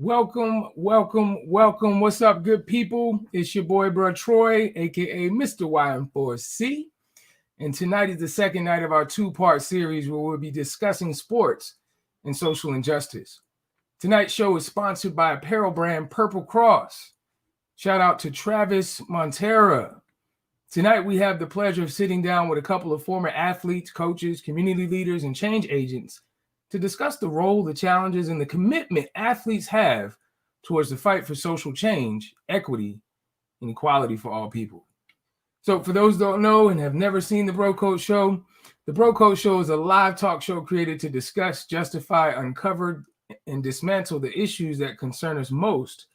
Welcome. What's up, good people? It's your boy, bro, Troy, aka Mr. YM4C. And tonight is the second night of our two-part series where we'll be discussing sports and social injustice. Tonight's show is sponsored by apparel brand Purple Cross. Shout out to Travis Montera. Tonight we have the pleasure of sitting down with a couple of former athletes, coaches, community leaders, and change agents to discuss the role, the challenges, and the commitment athletes have towards the fight for social change, equity, and equality for all people. So for those who don't know and have never seen the Bro Code Show, the Bro Code Show is a live talk show created to discuss, justify, uncover, and dismantle the issues that concern us most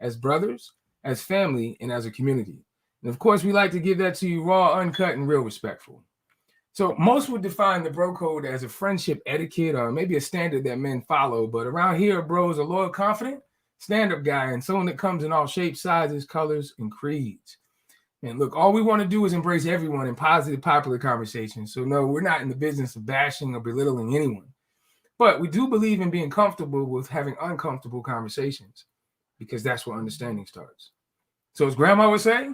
as brothers, as family, and as a community. And of course, we like to give that to you raw, uncut, and real respectful. So most would define the bro code as a friendship etiquette or maybe a standard that men follow. But around here, a bro is a loyal, confident, stand-up guy and someone that comes in all shapes, sizes, colors, and creeds. And look, all we want to do is embrace everyone in positive, popular conversation. So no, we're not in the business of bashing or belittling anyone. But we do believe in being comfortable with having uncomfortable conversations because that's where understanding starts. So as grandma would say,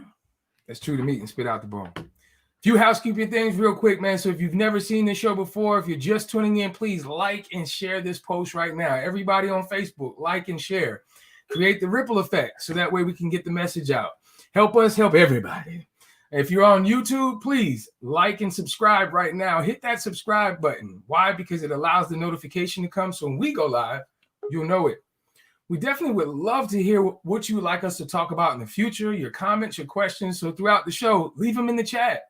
let's chew the meat and spit out the bone. Few housekeeping things real quick, man. So if you've never seen this show before, if you're just tuning in, please like and share this post right now. Everybody on Facebook, like and share. Create the ripple effect so that way we can get the message out. Help us help everybody. If you're on YouTube, please like and subscribe right now. Hit that subscribe button. Why? Because it allows the notification to come. So when we go live, you'll know it. We definitely would love to hear what you would like us to talk about in the future, your comments, your questions. So throughout the show, leave them in the chat.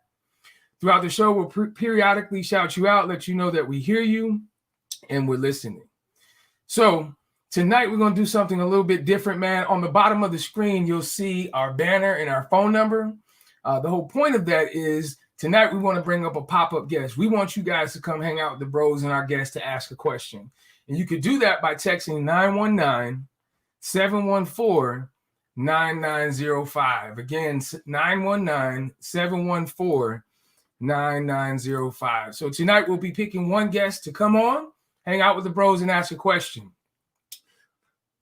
Throughout the show, we'll periodically shout you out, let you know that we hear you and we're listening. So tonight, we're going to do something a little bit different, man. On the bottom of the screen, you'll see our banner and our phone number. The whole point of that is tonight we want to bring up a pop-up guest. We want you guys to come hang out with the bros and our guests to ask a question. And you could do that by texting 919-714-9905. Again, 919-714-9905. So tonight we'll be picking one guest to come on, hang out with the bros, and ask a question.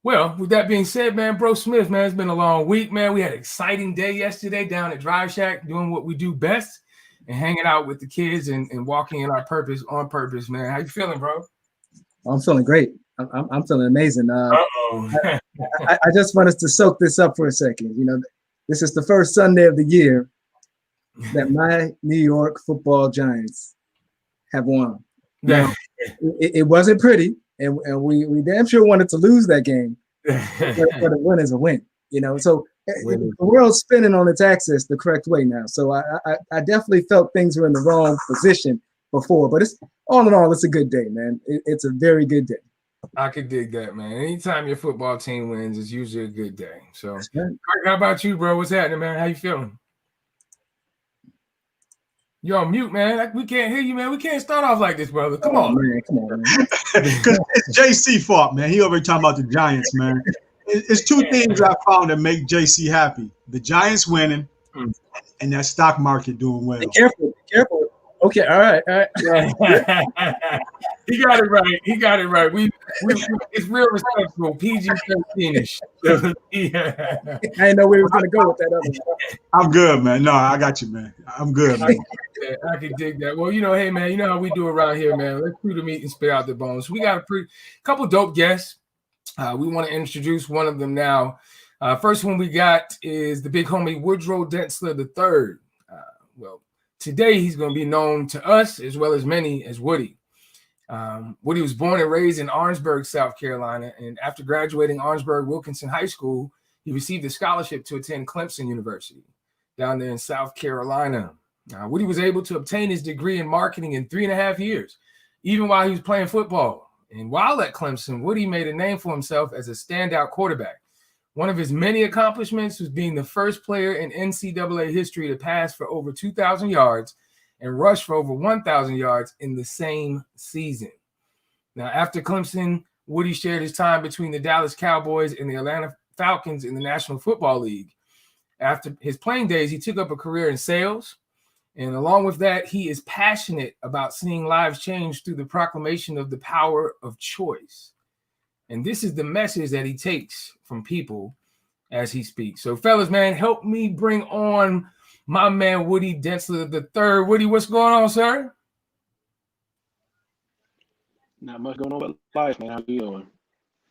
Well, with that being said, man, Bro Smith, man, it's been a long week, man. We had an exciting day yesterday down at Drive Shack doing what we do best and hanging out with the kids and walking in our purpose on purpose, man. How you feeling, bro? I'm feeling great. I'm feeling amazing. I just want us to soak this up for a second. You know, this is the first Sunday of the year that my New York football Giants have won. Now, it wasn't pretty, and we damn sure wanted to lose that game, but a win is a win. You know, so the world's spinning on its axis the correct way now. So I definitely felt things were in the wrong position before, but it's all in all, it's a good day, man. It's a very good day. I could dig that, man. Anytime your football team wins, it's usually a good day. So, right. How about you, bro? What's happening, man? How you feeling? You're on mute, man. Like, we can't hear you, man. We can't start off like this, brother. Come on, man. Because it's JC fault, man. He already talking about the Giants, man. It's two things I found that make JC happy: the Giants winning, and that stock market doing well. Be careful. Okay, all right. He got it right. We it's real respectful, PG-13ish. Yeah. I didn't know where we were gonna go with that other stuff. I'm good, man. No, I got you, man. I'm good, man. I can dig that. Well, hey, man, you know how we do around here, man. Let's chew the meat and spit out the bones. We got a couple dope guests. We want to introduce one of them now. First one we got is the big homie Woodrow Dantzler III. Today he's going to be known to us as well as many as Woody. Woody was born and raised in Orangeburg, South Carolina, and after graduating Orangeburg Wilkinson High School, he received a scholarship to attend Clemson University down there in South Carolina. Woody was able to obtain his degree in marketing in 3.5 years, even while he was playing football. And while at Clemson, Woody made a name for himself as a standout quarterback. One of his many accomplishments was being the first player in NCAA history to pass for over 2,000 yards and rush for over 1,000 yards in the same season. Now, after Clemson, Woody shared his time between the Dallas Cowboys and the Atlanta Falcons in the National Football League. After his playing days, he took up a career in sales. And along with that, he is passionate about seeing lives change through the proclamation of the power of choice. And this is the message that he takes from people as he speaks. So, fellas, man, help me bring on my man Woody Dantzler III. Woody, what's going on, sir? Not much going on with life, man. How you doing?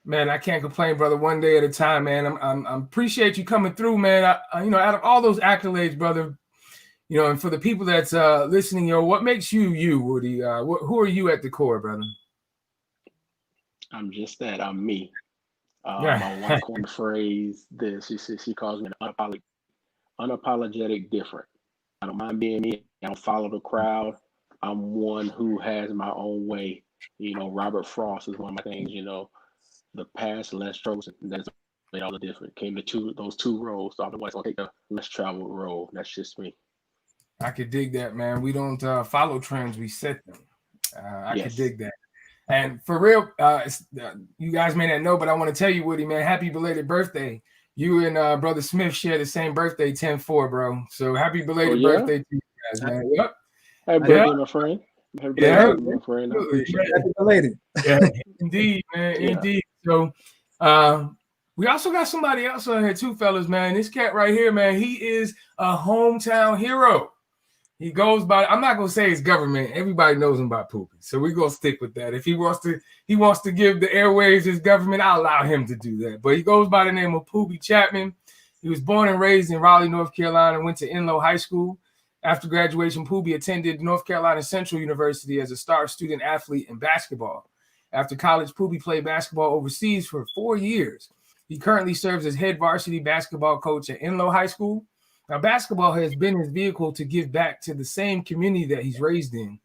Man, I can't complain, brother. One day at a time, man. I'm appreciate you coming through, man. I out of all those accolades, brother, and for the people that's listening, what makes you you, Woody? Who are you at the core, brother? I'm just that. I'm me. Yeah. My wife coined the phrase this. She calls me unapologetic different. I don't mind being me. I don't follow the crowd. I'm one who has my own way. Robert Frost is one of my things. The past less chosen. That's made all the difference. Came to those two roads. So otherwise, I'll take a less traveled road. That's just me. I could dig that, man. We don't follow trends; we set them. I could dig that. And for real, you guys may not know, but I want to tell you, Woody, man, happy belated birthday. You and Brother Smith share the same birthday, 10-4, bro. So happy belated birthday to you guys, man. Yep. Happy birthday, my friend. Happy birthday, my friend. I appreciate it. Happy belated. Yeah, indeed, man. Yeah. Indeed. So we also got somebody else on here too, fellas, man. This cat right here, man, he is a hometown hero. He goes by, I'm not gonna say his government. Everybody knows him by Poopy. So we're gonna stick with that. If he wants to give the airwaves his government, I'll allow him to do that. But he goes by the name of Poobie Chapman. He was born and raised in Raleigh, North Carolina, went to Enloe High School. After graduation, Poobie attended North Carolina Central University as a star student athlete in basketball. After college, Poobie played basketball overseas for 4 years. He currently serves as head varsity basketball coach at Enloe High School. Now, basketball has been his vehicle to give back to the same community that he's raised in.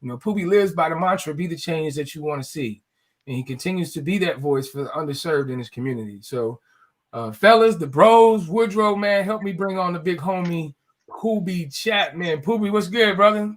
Poobie lives by the mantra, be the change that you want to see. And he continues to be that voice for the underserved in his community. So, fellas, the bros, Woodrow, man, help me bring on the big homie, Poobie Chapman. Poobie, what's good, brother?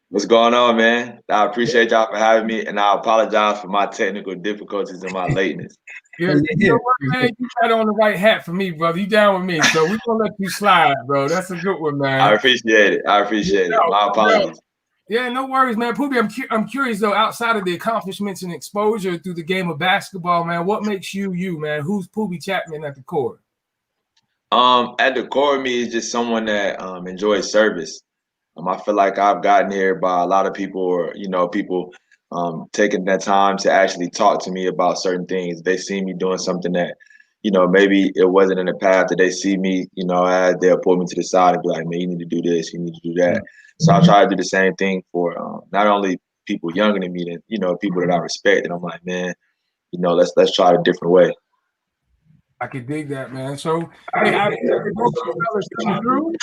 What's going on, man? I appreciate y'all for having me, and I apologize for my technical difficulties and my lateness. Yeah, you know what, man? You got on the right hat for me, brother. You down with me, so we're gonna let you slide, bro. That's a good one, man. I appreciate it. My apologies. Yeah, no worries, man. Poobie, I'm curious though. Outside of the accomplishments and exposure through the game of basketball, man, what makes you you, man? Who's Poobie Chapman at the core? At the core of me is just someone that enjoys service. I feel like I've gotten here by a lot of people, or people taking that time to actually talk to me about certain things. They see me doing something that, maybe it wasn't in the path that they see me, as they'll pull me to the side and be like, man, you need to do this, you need to do that. So I try to do the same thing for not only people younger than me, and people that I respect. And I'm like, man, let's try a different way. I could dig that, man. So, hey, I through.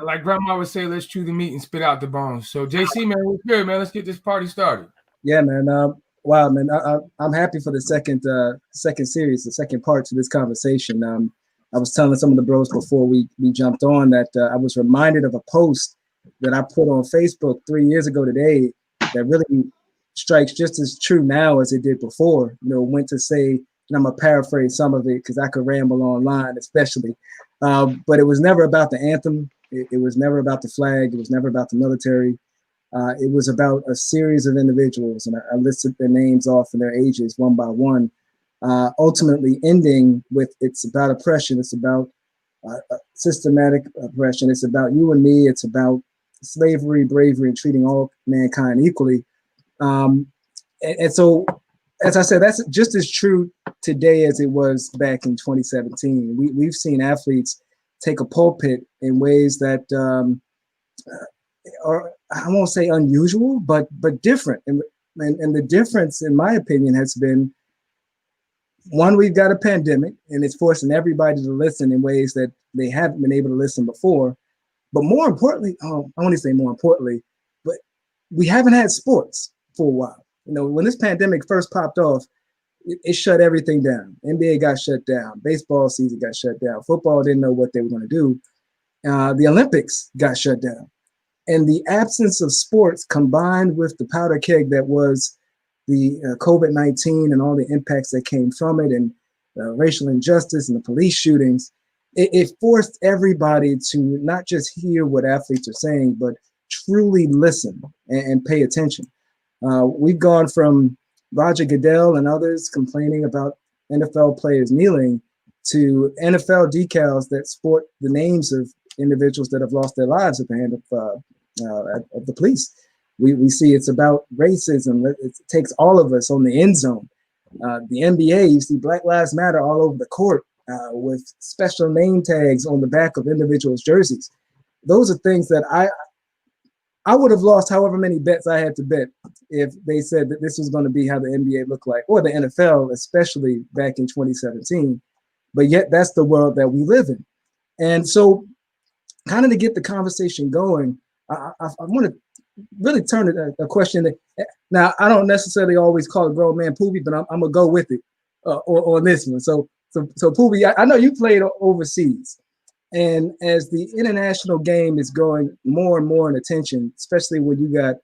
Like grandma would say, let's chew the meat and spit out the bones. So, JC, man, what's good, man? Let's get this party started. Yeah, man. Wow, man. I'm happy for the second series, the second part to this conversation. I was telling some of the bros before we jumped on that I was reminded of a post that I put on Facebook 3 years ago today that really strikes just as true now as it did before. Went to say, and I'm going to paraphrase some of it because I could ramble online, especially. But it was never about the anthem. It was never about the flag. It was never about the military. It was about a series of individuals, and I listed their names off and their ages one by one, ultimately ending with it's about oppression. It's about systematic oppression. It's about you and me. It's about slavery, bravery, and treating all mankind equally. And so, as I said, that's just as true today as it was back in 2017. We've seen athletes take a pulpit in ways that are, I won't say unusual, but different. And the difference, in my opinion, has been, one, we've got a pandemic, and it's forcing everybody to listen in ways that they haven't been able to listen before. But more importantly, I want to say more importantly, but we haven't had sports for a while. When this pandemic first popped off, it shut everything down. NBA got shut down. Baseball season got shut down. Football didn't know what they were going to do. The Olympics got shut down. And the absence of sports combined with the powder keg that was the COVID-19 and all the impacts that came from it, and racial injustice and the police shootings, it forced everybody to not just hear what athletes are saying, but truly listen and pay attention. We've gone from Roger Goodell and others complaining about NFL players kneeling to NFL decals that sport the names of individuals that have lost their lives at the hand of the police. We see it's about racism. It takes all of us on the end zone. The NBA, you see Black Lives Matter all over the court with special name tags on the back of individuals' jerseys. Those are things that I would have lost however many bets I had to bet if they said that this was going to be how the NBA looked like, or the NFL, especially back in 2017. But yet that's the world that we live in. And so kind of to get the conversation going, I want to really turn it a question that, now I don't necessarily always call a grown man Poobie, but I'm going to go with it on this one. So Poobie, I know you played overseas. And as the international game is going more and more in attention, especially when you got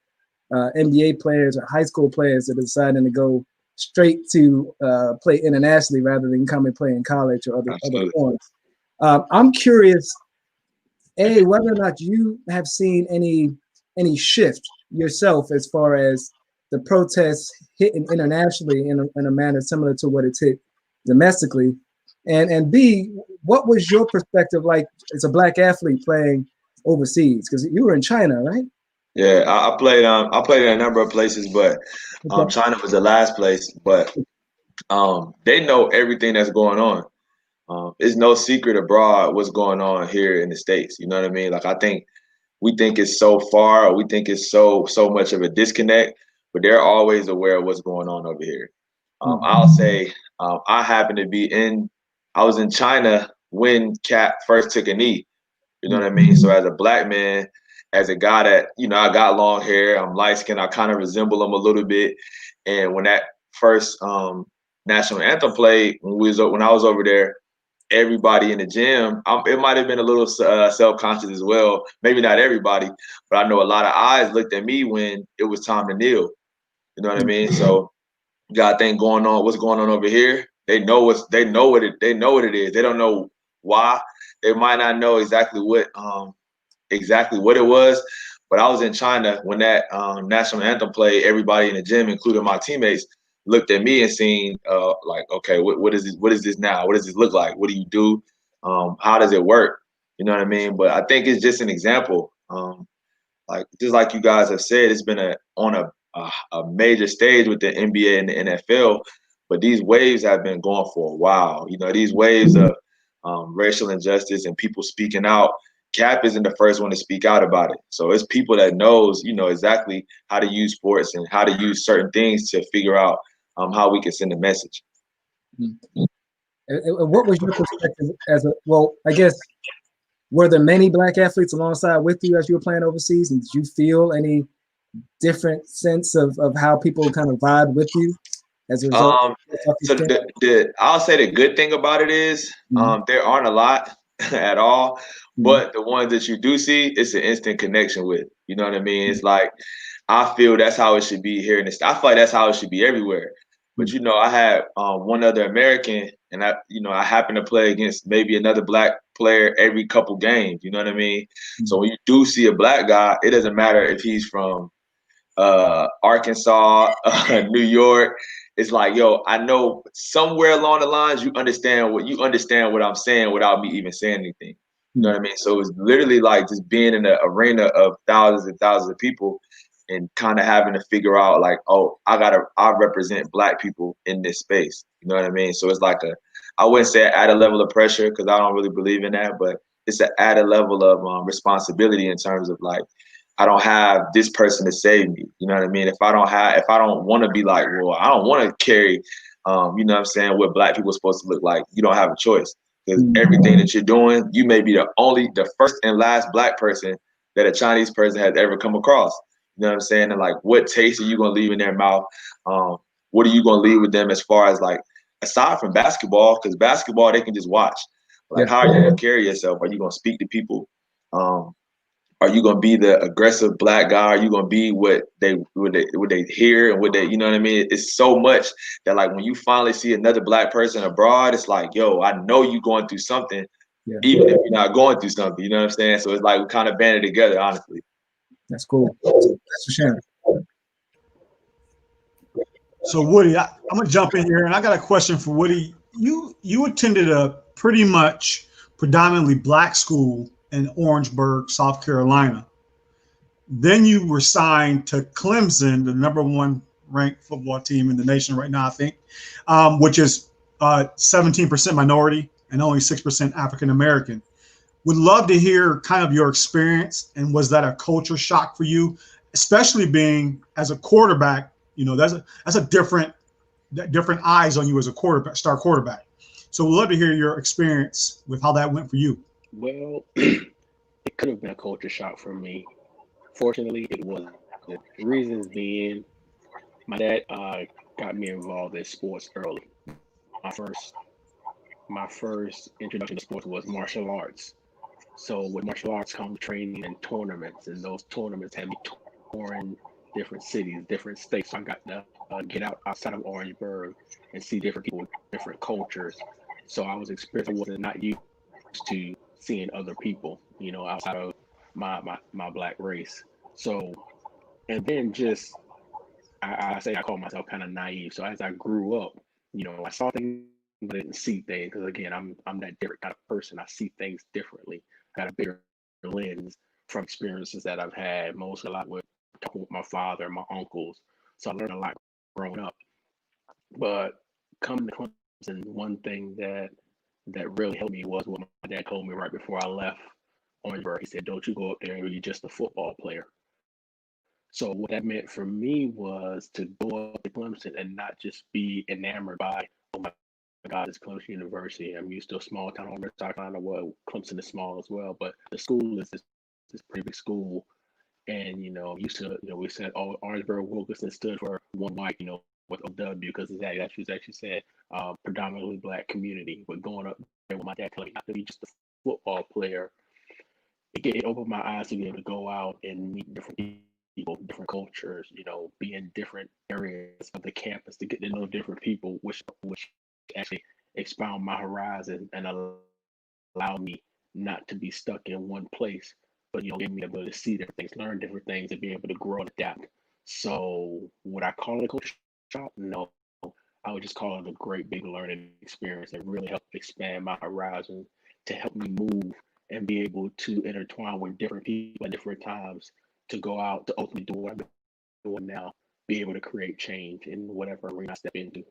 NBA players or high school players that are deciding to go straight to play internationally rather than come and play in college or other forms. I'm curious, whether or not you have seen any shift yourself as far as the protests hitting internationally in a manner similar to what it's hit domestically. And B, what was your perspective like as a Black athlete playing overseas? Because you were in China, right? Yeah, I played in a number of places, but China was the last place. But they know everything that's going on. It's no secret abroad what's going on here in the States. You know what I mean? Like, I think we think it's so far, or we think it's so much of a disconnect, but they're always aware of what's going on over here. I'll say I was in China when Cap first took a knee. You know what I mean? So as a Black man, as a guy that, I got long hair, I'm light skinned, I kind of resemble him a little bit. And when that first national anthem played, when I was over there, everybody in the gym, it might have been a little self-conscious as well. Maybe not everybody, but I know a lot of eyes looked at me when it was time to kneel. You know what I mean? So you got a thing going on. What's going on over here? They know what it is. They don't know why. They might not know exactly what it was. But I was in China when that national anthem played. Everybody in the gym, including my teammates, looked at me and seen like, okay, what is this? What is this now? What does this look like? What do you do? How does it work? You know what I mean? But I think it's just an example. Like, just like you guys have said, it's been on a major stage with the NBA and the NFL, but these waves have been going for a while. These waves of racial injustice and people speaking out. Cap isn't the first one to speak out about it. So it's people that knows, exactly how to use sports and how to use certain things to figure out how we can send a message. Mm-hmm. And what was your perspective I guess, were there many Black athletes alongside with you as you were playing overseas? And did you feel any different sense of how people kind of vibe with you as a result? So I'll say the good thing about it is there aren't a lot at all, but the ones that you do see, it's an instant connection with. You know what I mean? It's like, I feel that's how it should be here in the States. I feel like that's how it should be everywhere. But I had one other American, and I happen to play against maybe another Black player every couple games. You know what I mean? So when you do see a Black guy, it doesn't matter if he's from Arkansas, New York. It's like, yo, I know somewhere along the lines you understand what I'm saying without me even saying anything. You know what I mean? So it's literally like just being in an arena of thousands and thousands of people and kind of having to figure out like, oh, I represent Black people in this space. You know what I mean? So it's like I wouldn't say an added level of pressure, because I don't really believe in that, but it's an added level of responsibility in terms of like, I don't have this person to save me. You know what I mean? If I don't want to be like, well, I don't want to carry, you know what I'm saying, what Black people are supposed to look like, you don't have a choice. Because everything that you're doing, you may be the first and last Black person that a Chinese person has ever come across. You know what I'm saying? And like, what taste are you going to leave in their mouth? What are you going to leave with them as far as like, aside from basketball, because basketball, they can just watch. Like, how are you going to carry yourself? Are you going to speak to people? Are you going to be the aggressive Black guy? Are you going to be what they hear and what they, you know what I mean? It's so much that like when you finally see another Black person abroad, it's like, yo, I know you going through something, even if you're not going through something. You know what I'm saying? So it's like we kind of banded together, honestly. That's cool. That's for sure. So Woody, I'm gonna jump in here, and I got a question for Woody. You attended a pretty much predominantly black school in Orangeburg, South Carolina. Then you were signed to Clemson, the #1 ranked football team in the nation right now, I think, which is 17% minority and only 6% African American. Would love to hear kind of your experience, and was that a culture shock for you, especially being as a quarterback? You know, that's a different eyes on you as a quarterback, star quarterback. So we'd love to hear your experience with how that went for you. Well, it could have been a culture shock for me. Fortunately, it wasn't. The reasons being, my dad got me involved in sports early. My first introduction to sports was martial arts. So with martial arts comes training and tournaments, and those tournaments had me touring different cities, different states. So I got to get outside of Orangeburg and see different people, different cultures. So I was experiencing, I wasn't not used to seeing other people, you know, outside of my black race. So, and then just, I say I call myself kind of naive. So as I grew up, you know, I saw things, but I didn't see things. Because again, I'm that different kind of person. I see things differently. I got a bigger lens from experiences that I've had, mostly a lot with my father and my uncles. So I learned a lot growing up. But coming to Clemson, one thing that really helped me was what my dad told me right before I left Orangeburg. He said, "Don't you go up there and you're just a football player." So what that meant for me was to go up to Clemson and not just be enamored by, oh my God, it's Clemson University. I'm used to a small town in South Carolina. Well, Clemson is small as well, but the school is this pretty big school. And, you know, used to, you know, we said, oh, Orangeburg Wilkinson stood for one white, you know, with OW, because that's what actually said, predominantly black community. But going up there with my dad telling me not to be just a football player, it opened my eyes to be able to go out and meet different people, different cultures, you know, be in different areas of the campus to get to know different people, which actually expound my horizon and allow me not to be stuck in one place, but, you know, give me the ability to see different things, learn different things, and be able to grow and adapt. So would I call it a culture shock? No. I would just call it a great big learning experience that really helped expand my horizon, to help me move and be able to intertwine with different people at different times, to go out to ultimately do what I'm doing now, be able to create change in whatever arena I step into.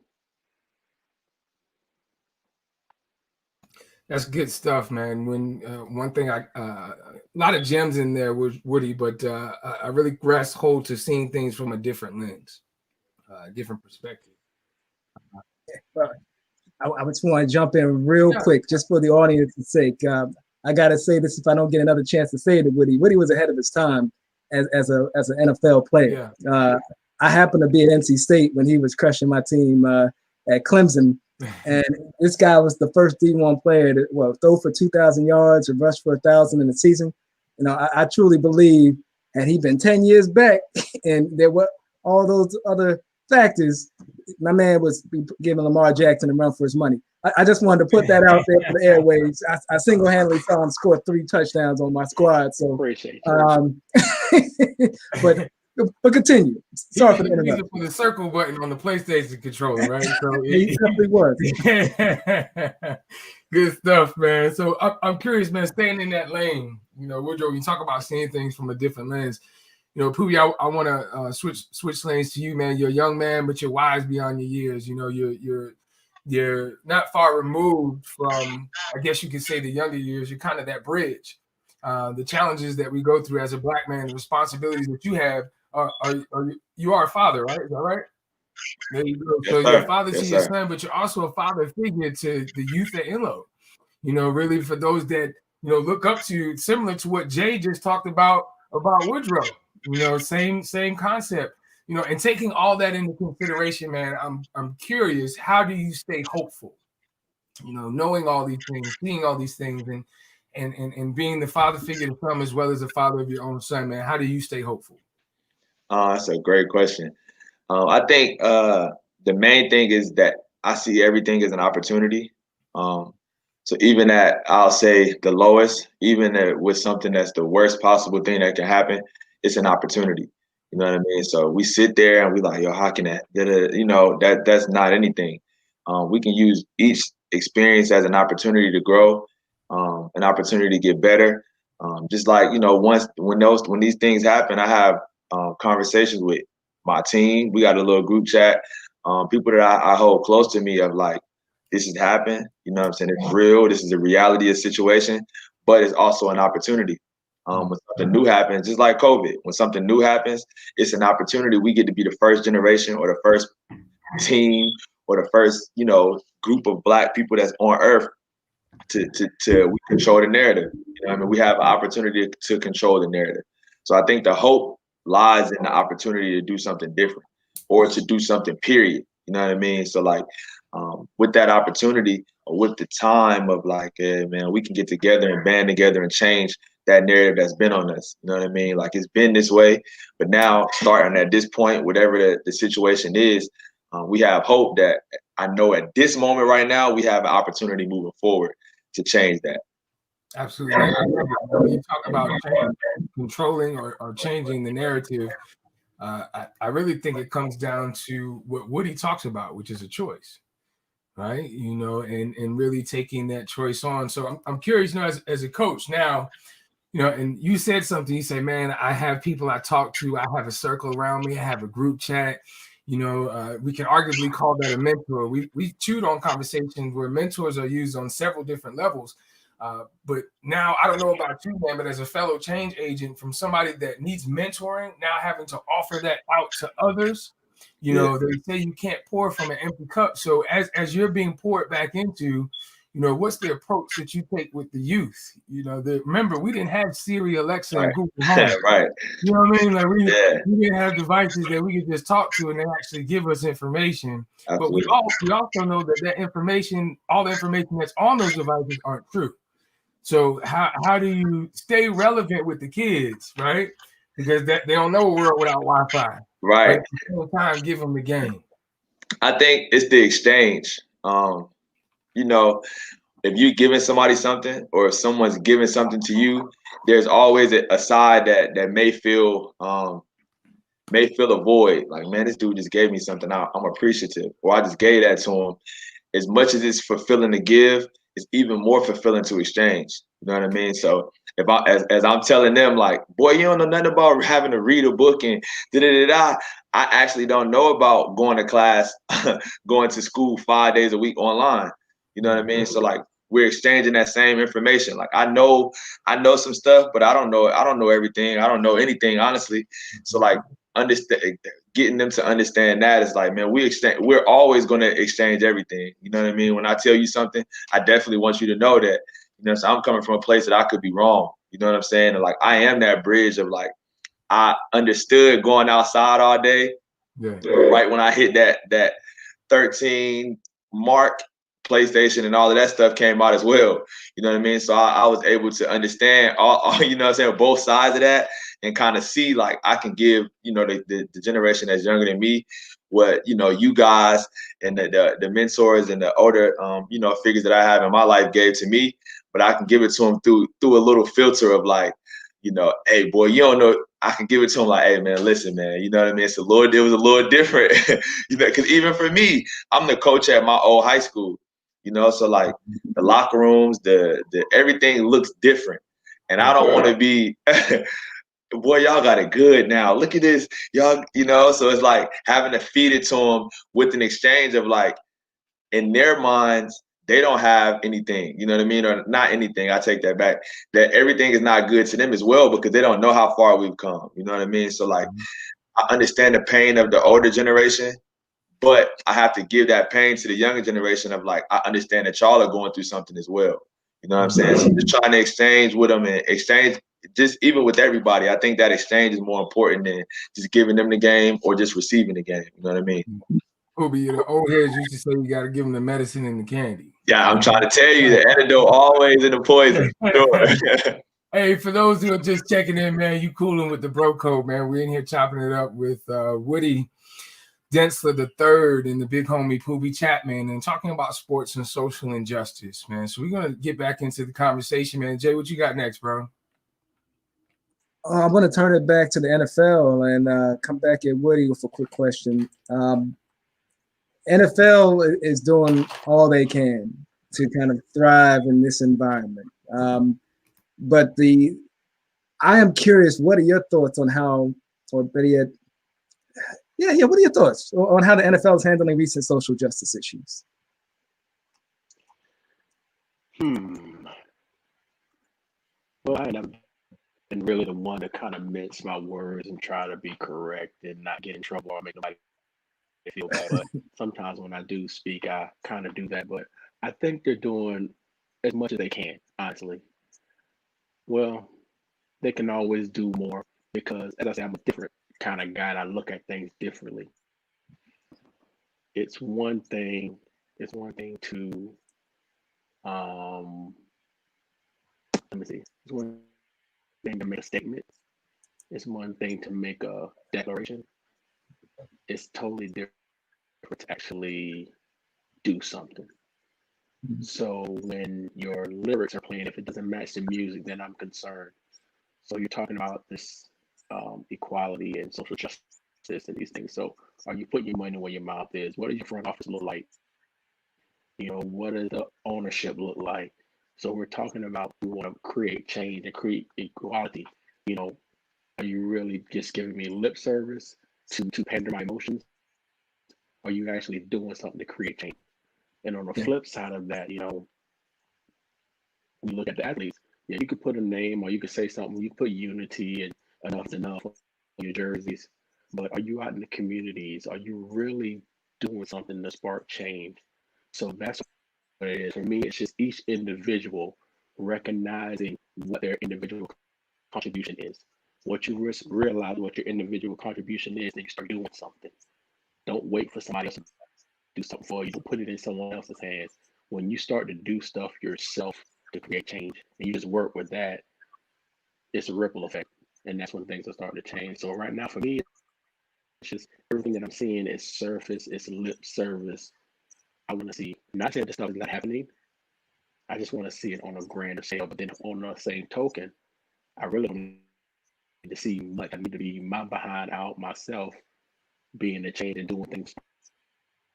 That's good stuff, man. When one thing a lot of gems in there was Woody, but I really grasped hold to seeing things from a different lens, different perspective. I just want to jump in real quick, just for the audience's sake. I gotta say this if I don't get another chance to say it to Woody. Woody was ahead of his time as an NFL player. Yeah. I happened to be at NC State when he was crushing my team at Clemson, and this guy was the first D1 player to throw for 2,000 yards or rush for 1,000 in a season. You know, I truly believe, had he been 10 years back, and there were all those other factors, my man was giving Lamar Jackson a run for his money. I just wanted to put that out there for the airwaves. I single-handedly saw him score 3 touchdowns on my squad. So, appreciate you. but continue. Sorry for the interruption. For the circle button on the PlayStation controller, right? So he definitely was. Good stuff, man. So I'm curious, man. Staying in that lane, you know, Woodrow, you talk about seeing things from a different lens. You know, Poobie, I want to switch lanes to you, man. You're a young man, but you're wise beyond your years. You know, you're not far removed from, I guess you could say, the younger years. You're kind of that bridge. The challenges that we go through as a black man, the responsibilities that you have, you are a father, right? Is that right? There you go. So you're a father to your son, but you're also a father figure to the youth at Inload. You know, really for those that, you know, look up to you, similar to what Jay just talked about Woodrow. You know, same concept. You know, and taking all that into consideration, man, I'm curious, how do you stay hopeful? You know, knowing all these things, seeing all these things, and being the father figure to some as well as the father of your own son, man. How do you stay hopeful? That's a great question. I think the main thing is that I see everything as an opportunity. So even at, I'll say, the lowest, even with something that's the worst possible thing that can happen, it's an opportunity. You know what I mean? So we sit there and we like, yo, how can that? You know, that's not anything. We can use each experience as an opportunity to grow, an opportunity to get better. Just like, you know, when these things happen, I have conversations with my team. We got a little group chat. People that I hold close to me of like, this has happened. You know what I'm saying? It's real. This is a reality of the situation, but it's also an opportunity. When something new happens, just like COVID, when something new happens, it's an opportunity. We get to be the first generation or the first team or the first, you know, group of Black people that's on earth to we control the narrative. You know what I mean? We have an opportunity to control the narrative. So I think the hope lies in the opportunity to do something different or to do something, period. You know what I mean? So like with that opportunity or with the time of like, hey, man, we can get together and band together and change that narrative that's been on us. You know what I mean? Like it's been this way, but now starting at this point, whatever the situation is, we have hope that I know at this moment right now, we have an opportunity moving forward to change that. Absolutely. When you talk about controlling or changing the narrative, I really think it comes down to what Woody talks about, which is a choice, right? You know, and really taking that choice on. So I'm curious, you know, as a coach now, you know, and you said something, you say, man, I have people I talk to, I have a circle around me, I have a group chat. You know, we can arguably call that a mentor. We chewed on conversations where mentors are used on several different levels. But now I don't know about you, man, but as a fellow change agent from somebody that needs mentoring, now having to offer that out to others, you know, they say you can't pour from an empty cup. So as you're being poured back into, you know, what's the approach that you take with the youth? You know, remember, we didn't have Siri, Alexa, and Google Home. Right. You know what I mean? Like we didn't have devices that we could just talk to and they actually give us information. Absolutely. But we also know that information, all the information that's on those devices aren't true. So how do you stay relevant with the kids, right? Because they don't know a world without Wi-Fi. Right. But at the same time, give them the game. I think it's the exchange. You know, if you're giving somebody something or if someone's giving something to you, there's always a side that may feel a void. Like, man, this dude just gave me something. I'm appreciative. Or I just gave that to him. As much as it's fulfilling to give, it's even more fulfilling to exchange. You know what I mean? So if as I'm telling them, like, boy, you don't know nothing about having to read a book and I actually don't know about going to class, going to school 5 days a week online. You know what I mean? So like we're exchanging that same information. Like I know some stuff, but I don't know everything. I don't know anything, honestly. So like getting them to understand that is like, man, we're always going to exchange everything. You know what I mean? When I tell you something, I definitely want you to know that, you know, so I'm coming from a place that I could be wrong. You know what I'm saying? And like, I am that bridge of like, I understood going outside all day. Yeah. Right when I hit that 13 mark, PlayStation and all of that stuff came out as well. You know what I mean? So I was able to understand all you know what I'm saying, both sides of that and kind of see like I can give, you know, the generation that's younger than me what, you know, you guys and the mentors and the older you know, figures that I have in my life gave to me, but I can give it to them through a little filter of like, you know, hey boy, you don't know. I can give it to him like, hey man, listen man, you know what I mean? It was a little different, you know, because even for me, I'm the coach at my old high school, you know, so like the locker rooms, the everything looks different, and I don't want to be, boy, y'all got it good now. Look at this, y'all, you know. So it's like having to feed it to them with an exchange of like, in their minds, they don't have anything, you know what I mean? Or not anything, I take that back. That everything is not good to them as well because they don't know how far we've come, you know what I mean? So like, I understand the pain of the older generation, but I have to give that pain to the younger generation of like, I understand that y'all are going through something as well. You know what I'm saying? So just trying to exchange with them and exchange, just even with everybody, I think that exchange is more important than just giving them the game or just receiving the game, you know what I mean? Poobie, the old heads used to say you got to give them the medicine and the candy. Yeah, I'm trying to tell you, the antidote always in the poison. Sure. Hey, for those who are just checking in, man, you cooling with the bro code, man. We're in here chopping it up with Woody Dantzler III and the big homie Poobie Chapman and talking about sports and social injustice, man. So we're going to get back into the conversation, man. Jay, what you got next, bro? I'm going to turn it back to the NFL and come back at Woody with a quick question. NFL is doing all they can to kind of thrive in this environment. But I am curious, what are your thoughts on how, or better yet, what are your thoughts on how the NFL is handling recent social justice issues? Well, I have been really the one to kind of mince my words and try to be correct and not get in trouble or make nobody feel bad. But sometimes when I do speak, I kind of do that. But I think they're doing as much as they can, honestly. Well, they can always do more because, as I say, I'm a different kind of guy and I look at things differently. It's one thing. It's one thing to let me see. It's one thing to make a statement. It's one thing to make a declaration. It's totally different to actually do something. So when your lyrics are playing, if it doesn't match the music, then I'm concerned. So you're talking about this equality and social justice and these things. So are you putting your money where your mouth is? What does your front office look like? What does the ownership look like? So we're talking about we want to create change and create equality. Are you really just giving me lip service to pander my emotions? Are you actually doing something to create change? And on the flip side of that, we look at the athletes. Yeah, you could put a name or you could say something. You could put unity and enough's enough on your jerseys. But are you out in the communities? Are you really doing something to spark change? So that's what it is. For me, it's just each individual recognizing what their individual contribution is. What you realize what your individual contribution is, then you start doing something. Don't wait for somebody else to do something for you. Don't put it in someone else's hands. When you start to do stuff yourself to create change and you just work with that, it's a ripple effect. And that's when things are starting to change. So right now for me, it's just everything that I'm seeing is surface, it's lip service. I want to see, not saying this stuff is not happening. I just want to see it on a grander scale. But then on the same token, I really don't need to see much. I need to be my behind out myself, being the change and doing things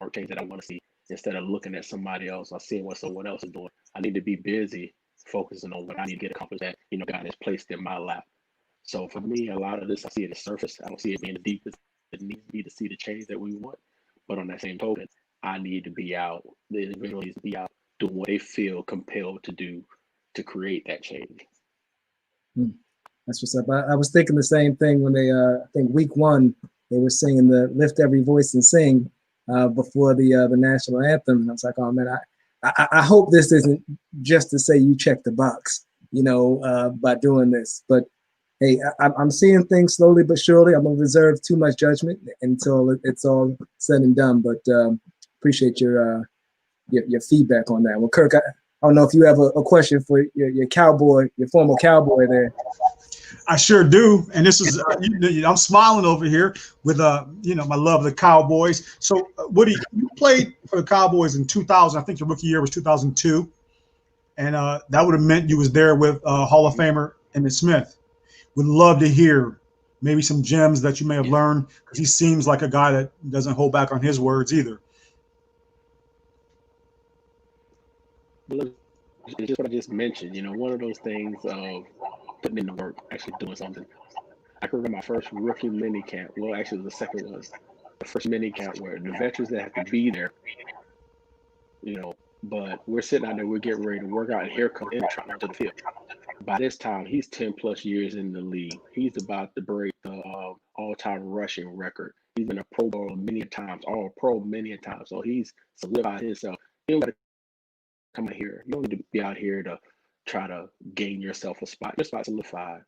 or change that I want to see instead of looking at somebody else or seeing what someone else is doing. I need to be busy focusing on what I need to get accomplished that God has placed in my lap. So for me, a lot of this I see it as surface. I don't see it being the deepest. It needs to be to see the change that we want. But on that same token, I need to be out. The individual needs to be out doing what they feel compelled to do to create that change. That's what's up. I was thinking the same thing when they, I think week 1, they were singing the "Lift Every Voice and Sing" before the national anthem. And I was like, oh man, I hope this isn't just to say you check the box, by doing this. But hey, I'm seeing things slowly but surely. I'm gonna reserve too much judgment until it's all said and done. But appreciate your feedback on that. Well, Kirk, I don't know if you have a question for your cowboy, your former cowboy there. I sure do, and this is I'm smiling over here with my love of the Cowboys. So Woody, you played for the Cowboys in 2000. I think your rookie year was 2002, and that would have meant you was there with Hall of Famer Emmitt Smith. Would love to hear maybe some gems that you may have learned, because he seems like a guy that doesn't hold back on his words either. Look, it's just what I just mentioned. One of those things of putting in the work, actually doing something. I can remember my first rookie mini camp. Well, actually, the second was the first mini camp where the veterans that have to be there, but we're sitting out there, we're getting ready to work out, and here comes Emmett trotting onto the field. By this time, he's 10 plus years in the league. He's about to break the all-time rushing record. He's been a Pro Bowl many times, all Pro many times. So he's solidified himself. You don't got to come out here. You don't need to be out here to try to gain yourself a spot. Your spot's solidified.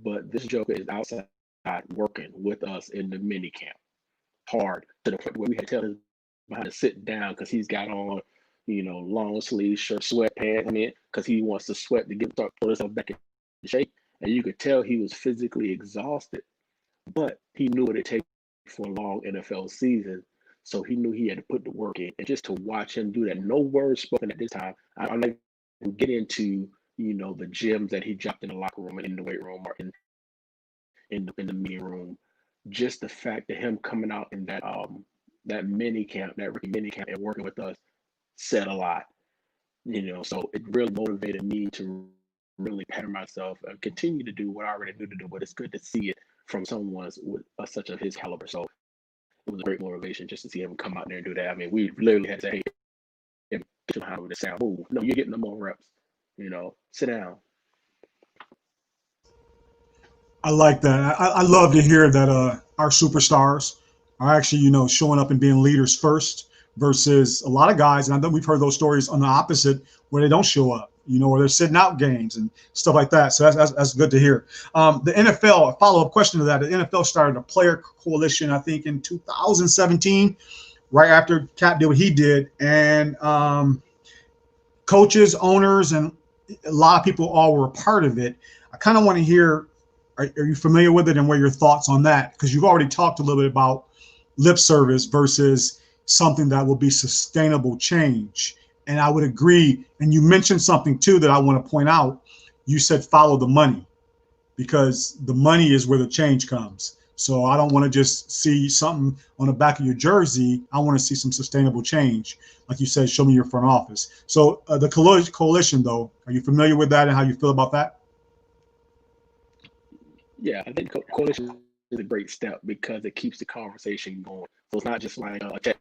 But this joker is outside working with us in the mini camp, hard, to the point where we had to tell him behind to sit down because he's got on, long sleeve shirt, sweatpants, because he wants to sweat to start pulling himself back in shape. And you could tell he was physically exhausted, but he knew what it takes for a long NFL season. So he knew he had to put the work in. And just to watch him do that, no words spoken at this time. I'm not going to get into, the gems that he dropped in the locker room and in the weight room or in in the meeting room. Just the fact that him coming out in that mini camp, that rookie mini camp, and working with us said a lot. So it really motivated me to really pattern myself and continue to do what I already knew to do. But it's good to see it from someone with such of his caliber. So it was a great motivation just to see him come out there and do that. I mean, we literally had to say, hey, how would it sound? Move. No, you're getting the more reps. Sit down. I like that. I love to hear that our superstars are actually, showing up and being leaders first versus a lot of guys. And I know we've heard those stories on the opposite where they don't show up, or they're sitting out games and stuff like that. So that's good to hear. The NFL, a follow-up question to that, the NFL started a player coalition, I think, in 2017, right after Cap did what he did. And coaches, owners, and a lot of people all were a part of it. I kind of want to hear, are you familiar with it and what are your thoughts on that? Because you've already talked a little bit about lip service versus something that will be sustainable change. And I would agree. And you mentioned something too that I want to point out. You said follow the money, because the money is where the change comes. So I don't want to just see something on the back of your jersey. I want to see some sustainable change. Like you said, show me your front office. So the coalition, though, are you familiar with that and how you feel about that? Yeah, I think coalition is a great step because it keeps the conversation going. So it's not just like a check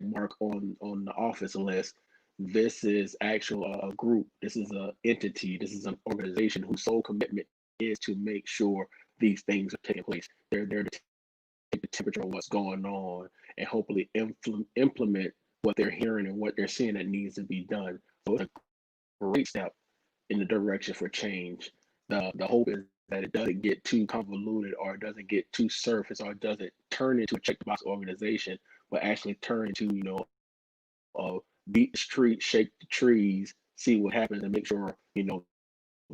mark on the office list. This is actual a group. This is an entity. This is an organization whose sole commitment is to make sure these things are taking place. They're there to take the temperature of what's going on and hopefully implement what they're hearing and what they're seeing that needs to be done. So it's a great step in the direction for change. The hope is that it doesn't get too convoluted, or it doesn't get too surface, or it doesn't turn into a check the box organization, but actually turn into, beat the street, shake the trees, see what happens, and make sure, the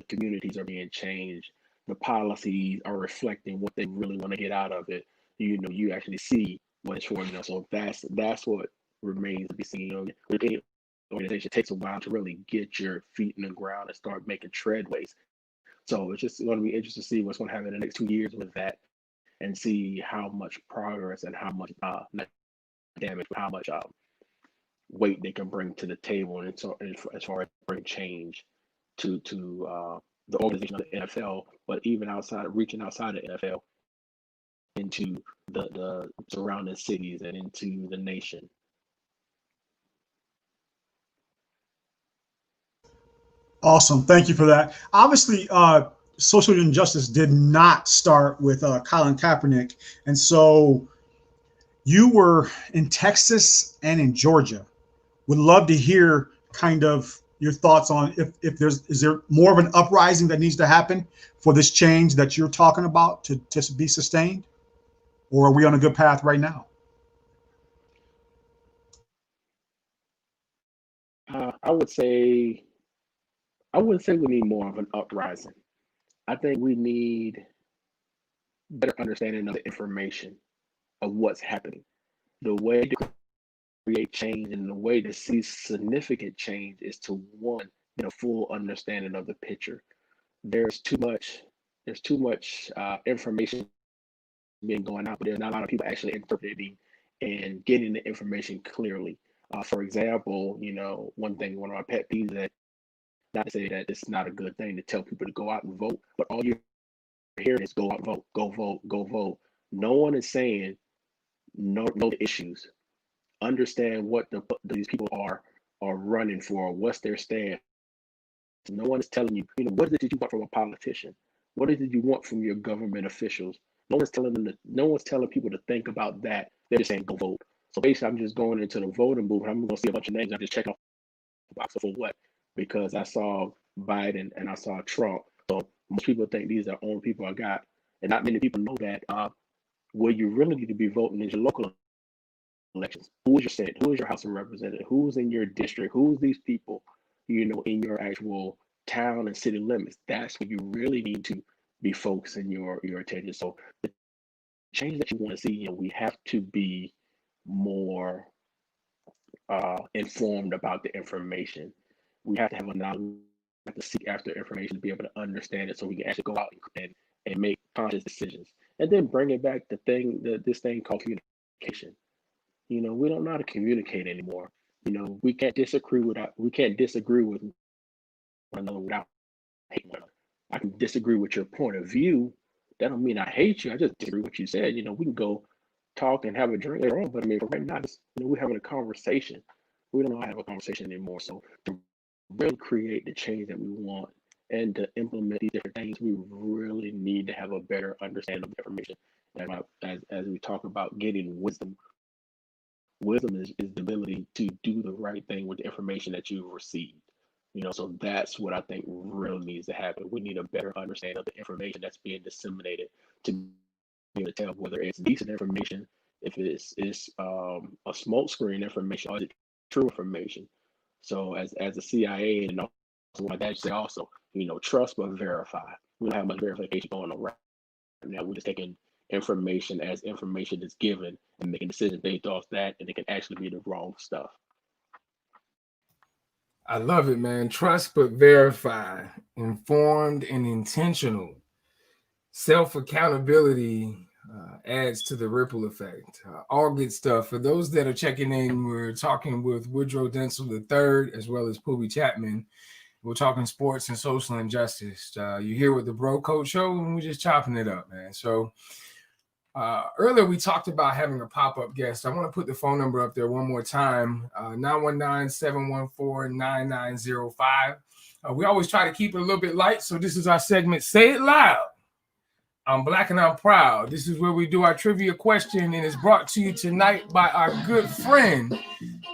communities are being changed. The policies are reflecting what they really want to get out of it. You actually see what it's for. So that's what remains to be seen. With any organization, it takes a while to really get your feet in the ground and start making treadways. So it's just going to be interesting to see what's going to happen in the next 2 years with that, and see how much progress and how much damage, how much weight they can bring to the table, and so as far as bring change to the organization of the NFL, but even reaching outside the NFL into the surrounding cities and into the nation. Awesome. Thank you for that. Obviously, social injustice did not start with Colin Kaepernick. And so you were in Texas and in Georgia. Would love to hear kind of your thoughts on if is there more of an uprising that needs to happen for this change that you're talking about to be sustained? Or are we on a good path right now? I wouldn't say we need more of an uprising. I think we need better understanding of the information of what's happening. The way to create change and the way to see significant change is to, one, get a full understanding of the picture. There's too much information being going out, but there's not a lot of people actually interpreting and getting the information clearly. For example, one of my pet peeves is that, not to say that it's not a good thing to tell people to go out and vote, but all you're hearing is go out and vote, go vote, go vote. No one is saying know the issues, understand what these people are running for, what's their stand. No one is telling you, what did you want from a politician? What did you want from your government officials? No one's telling people to think about that. They're just saying go vote. So basically, I'm just going into the voting booth. I'm going to see a bunch of names. I'm just checking off the box for what? Because I saw Biden and I saw Trump. So most people think these are the only people I got, and not many people know that. Where you really need to be voting is your local elections. Who is your Senate? Who is your House of Representatives? Who's in your district? Who's these people, in your actual town and city limits? That's where you really need to be focusing your attention. So the change that you want to see, we have to be more informed about the information. We have to have a knowledge. We have to seek after information to be able to understand it, so we can actually go out and make conscious decisions, and then bring it back to this thing called communication. We don't know how to communicate anymore. We can't disagree with one another without hating one another. I can disagree with your point of view. That don't mean I hate you. I just disagree with what you said. We can go talk and have a drink later on, but I mean, for right now, we're having a conversation. We don't know how to have a conversation anymore. So to really create the change that we want and to implement these different things, we really need to have a better understanding of the information. And as we talk about getting wisdom is the ability to do the right thing with the information that you've received. So that's what I think really needs to happen. We need a better understanding of the information that's being disseminated to be able to tell whether it's decent information, if it's a smokescreen information, or is it true information. So as a CIA and like that, you say also, trust but verify. We don't have much verification going on right now. We're just taking information as information is given and making decisions based off that, and it can actually be the wrong stuff. I love it, man. Trust but verify, informed and intentional. Self-accountability adds to the ripple effect. All good stuff. For those that are checking in, we're talking with Woodrow Dantzler III, as well as Poobie Chapman. We're talking sports and social injustice. You're here with the Bro Code Show, and we're just chopping it up, man. So earlier we talked about having a pop-up guest. I want to put the phone number up there one more time, 919-714-9905. We always try to keep it a little bit light, so this is our segment, Say It Loud. I'm Black and I'm Proud. This is where we do our trivia question, and it's brought to you tonight by our good friend,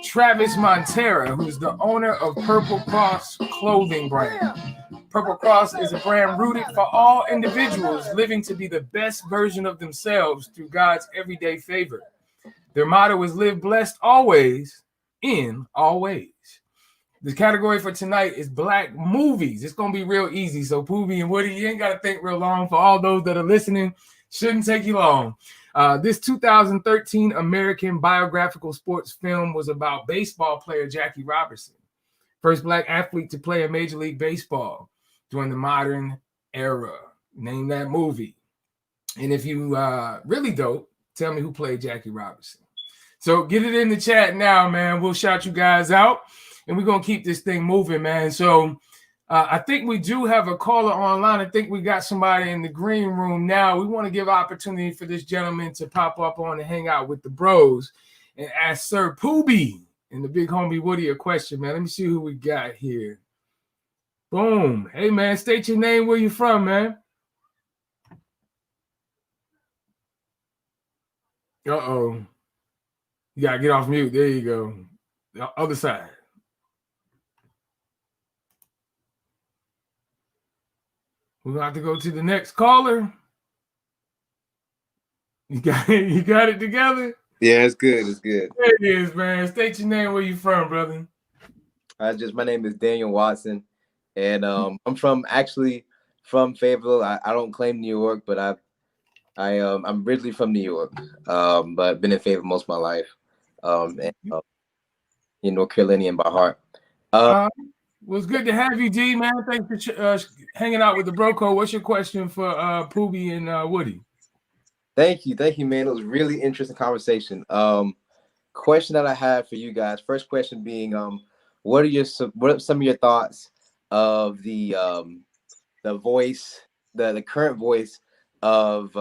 Travis Montera, who's the owner of Purple Cross clothing brand. Purple Cross is a brand rooted for all individuals living to be the best version of themselves through God's everyday favor. Their motto is live blessed always, in all ways. The category for tonight is Black movies. It's going to be real easy. So Poobie and Woody, you ain't got to think real long. For all those that are listening, shouldn't take you long. This 2013 American biographical sports film was about baseball player Jackie Robinson, first Black athlete to play in Major League Baseball during the modern era. Name that movie. And if you really dope, tell me who played Jackie Robinson. So get it in the chat now, man. We'll shout you guys out, and we're going to keep this thing moving, man. So I think we do have a caller online. I think we got somebody in the green room now. We want to give opportunity for this gentleman to pop up on and hang out with the bros and ask Sir Poobie and the big homie Woody a question, man. Let me see who we got here. Boom. Hey, man, state your name, where you from, man. Uh-oh. You got to get off mute. There you go. The other side. We're going to have to go to the next caller. You got it together? Yeah, it's good. It's good. There it is, man. State your name, where you from, brother. My name is Daniel Watson, and I'm from Fayetteville. I don't claim New York, but I'm originally from New York, but been in Fayetteville most of my life. North Carolinian by heart. Was good to have you, D, man. Thanks for hanging out with the Bro Code. What's your question for Poobie and Woody? Thank you, man. It was really interesting conversation. Question that I have for you guys. First question being, what are some of your thoughts of the voice, the current voice of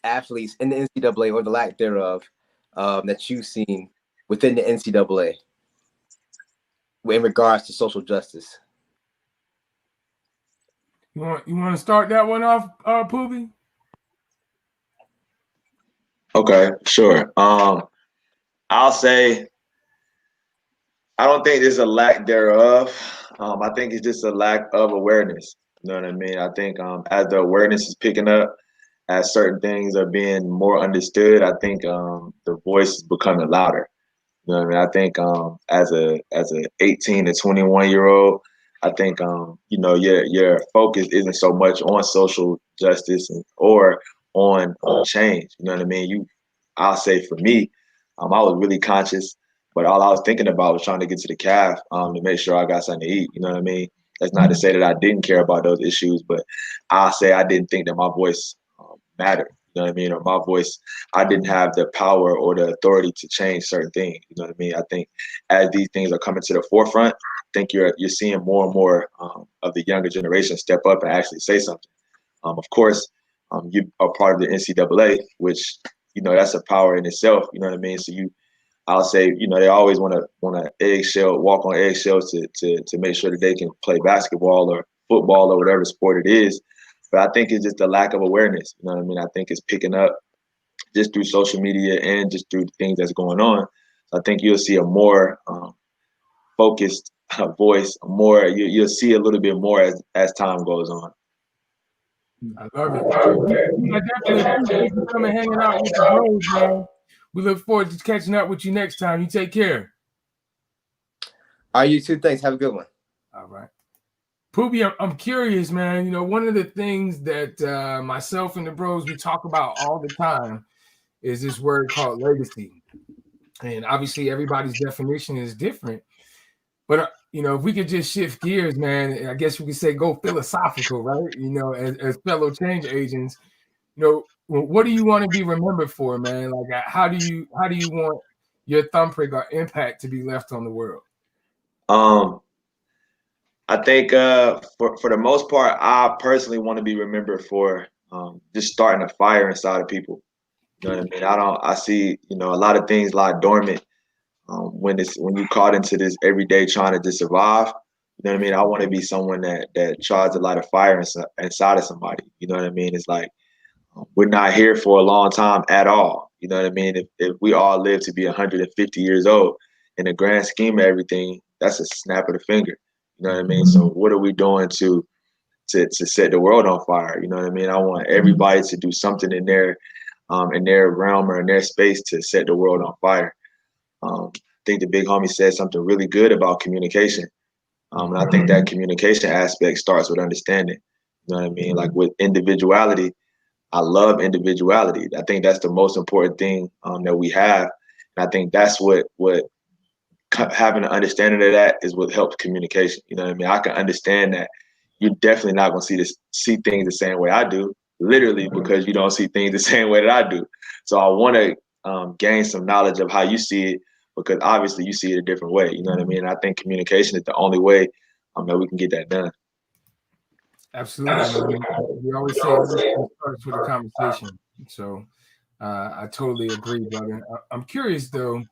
athletes in the NCAA, or the lack thereof, that you've seen within the NCAA in regards to social justice? You want to start that one off, Poobie? Okay, sure. I'll say I don't think there's a lack thereof. I think it's just a lack of awareness. You know what I mean? I think as the awareness is picking up, as certain things are being more understood, I think the voice is becoming louder. You know what I mean? I think as a 18 to 21-year-old, I think your focus isn't so much on social justice or on change. You know what I mean? I'll say for me, I was really conscious, but all I was thinking about was trying to get to the calf to make sure I got something to eat. You know what I mean? That's not to say that I didn't care about those issues, but I'll say I didn't think that my voice matter. You know what I mean? Or my voice, I didn't have the power or the authority to change certain things. You know what I mean? I think as these things are coming to the forefront, I think you're seeing more and more of the younger generation step up and actually say something. Of course, you are part of the NCAA, which, you know, that's a power in itself. You know what I mean? So I'll say, you know, they always want to walk on eggshells to make sure that they can play basketball or football or whatever sport it is. But I think it's just a lack of awareness. You know what I mean? I think it's picking up just through social media and just through the things that's going on. So I think you'll see a more focused voice, you'll see a little bit more as time goes on. I love it. I definitely appreciate you coming hanging out with the bros, man. We look forward to catching up with you next time. You take care. All right, you too. Thanks. Have a good one. All right. Poobie, I'm curious, man. You know, one of the things that myself and the bros, we talk about all the time is this word called legacy. And obviously everybody's definition is different. But, you know, if we could just shift gears, man, I guess we could say go philosophical, right? You know, as fellow change agents, you know, what do you want to be remembered for, man? Like, how do you want your thumbprint or impact to be left on the world? I think for the most part, I personally want to be remembered for just starting a fire inside of people. You know what I mean? I see, you know, a lot of things lie dormant when you caught into this every day trying to just survive. You know what I mean? I want to be someone that tries to light a fire inside of somebody. You know what I mean? It's like we're not here for a long time at all. You know what I mean? If we all live to be 150 years old, in the grand scheme of everything, that's a snap of the finger. You know what I mean? So what are we doing to set the world on fire? You know what I mean? I want everybody to do something in their realm or in their space to set the world on fire. I think the big homie said something really good about communication. And I think that communication aspect starts with understanding. You know what I mean? Like with individuality, I love individuality. I think that's the most important thing that we have. And I think that's what having an understanding of that is what helps communication. You know what I mean? I can understand that you're definitely not going to see things the same way I do, literally because you don't see things the same way that I do. So I want to gain some knowledge of how you see it, because obviously you see it a different way. You know what I mean? And I think communication is the only way that we can get that done. Absolutely. We always say it starts with a conversation. So I totally agree, brother. I'm curious though.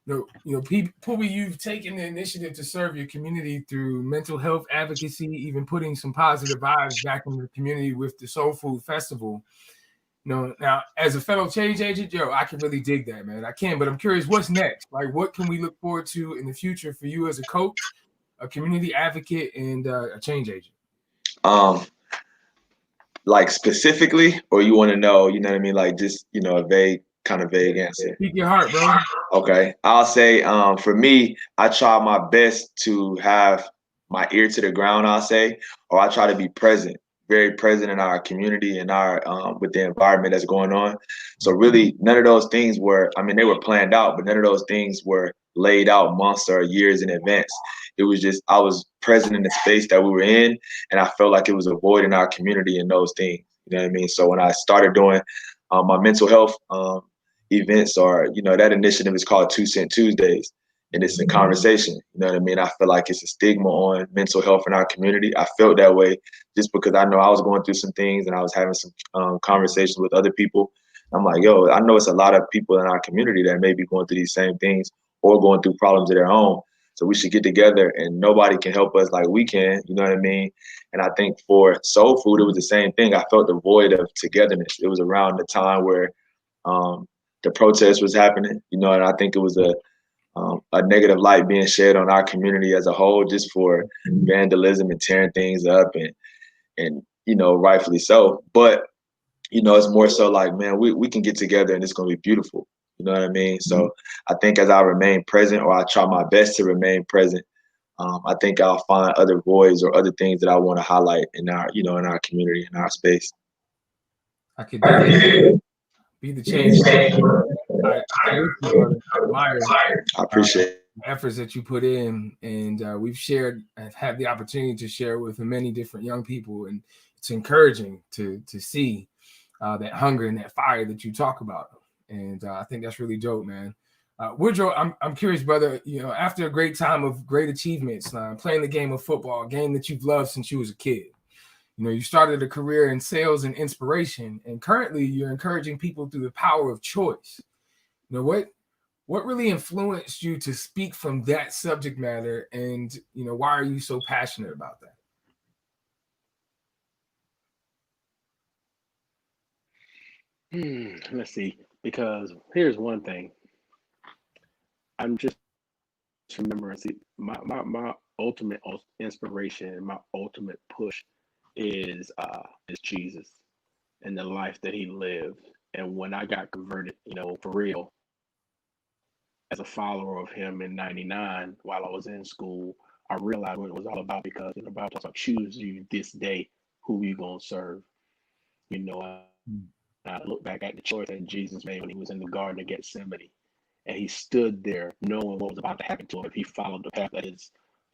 Poobie, you've taken the initiative to serve your community through mental health advocacy, even putting some positive vibes back in the community with the Soul Food Festival. You know, now as a fellow change agent, I can really dig that, man. I can, but I'm curious, what's next? Like, what can we look forward to in the future for you as a coach, a community advocate, and a change agent? Like specifically, or you want to know? You know what I mean? Like just a vague answer. Speak your heart, bro. Okay, I'll say for me, I try my best to have my ear to the ground. I'll say, or I try to be present, very present in our community and our with the environment that's going on. So really, none of those things were. I mean, they were planned out, but none of those things were laid out months or years in advance. It was just I was present in the space that we were in, and I felt like it was a void in our community and those things. You know what I mean? So when I started doing my mental health events, or that initiative is called 2 Cent Tuesdays, and it's a conversation. You know what I mean? I feel like it's a stigma on mental health in our community. I felt that way just because I know I was going through some things, and I was having some conversations with other people. I'm like, yo, I know it's a lot of people in our community that may be going through these same things or going through problems of their own. So we should get together, and nobody can help us like we can. You know what I mean? And I think for Soul Food, it was the same thing. I felt the void of togetherness. It was around the time where the protest was happening, and I think it was a negative light being shed on our community as a whole, just for vandalism and tearing things up, and rightfully so. But it's more so like, man, we can get together and it's gonna be beautiful. You know what I mean? So I think as I remain present, or I try my best to remain present, I think I'll find other voids or other things that I want to highlight in our, in our community, in our space. I could be the change. I appreciate the efforts that you put in, and I've had the opportunity to share with many different young people, and it's encouraging to see that hunger and that fire that you talk about. And I think that's really dope, man. Woodrow, I'm curious, brother, after a great time of great achievements, playing the game of football, a game that you've loved since you was a kid, you started a career in sales and inspiration, and currently you're encouraging people through the power of choice. What really influenced you to speak from that subject matter, and why are you so passionate about that? Let's see, because here's one thing. I'm just remembering, see, my ultimate inspiration, my ultimate push is Jesus and the life that he lived. And when I got converted, for real, as a follower of him in '99 while I was in school, I realized what it was all about, because the Bible talks about choose you this day who you gonna serve. I look back at the choice that Jesus made when he was in the Garden of Gethsemane, and he stood there knowing what was about to happen to him if he followed the path that his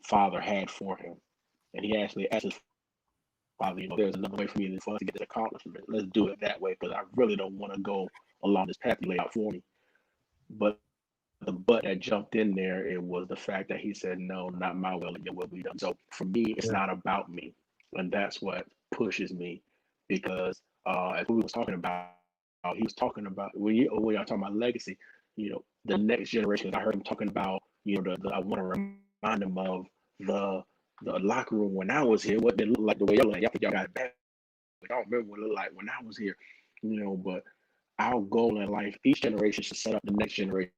Father had for him. And he actually asked his Father, there's another way for me for us to get this accomplishment. Let's do it that way, because I really don't want to go along this path you laid out for me. But the but that jumped in there, it was the fact that he said, no, not my will, your will be done. So for me, it's not about me. And that's what pushes me, because as we was talking about, he was talking about, when y'all talking about legacy, the next generation, I heard him talking about, I want to remind him of the locker room when I was here, what did it look like the way y'all like. Y'all think y'all got it back. I don't remember what it looked like when I was here, but our goal in life, each generation should set up the next generation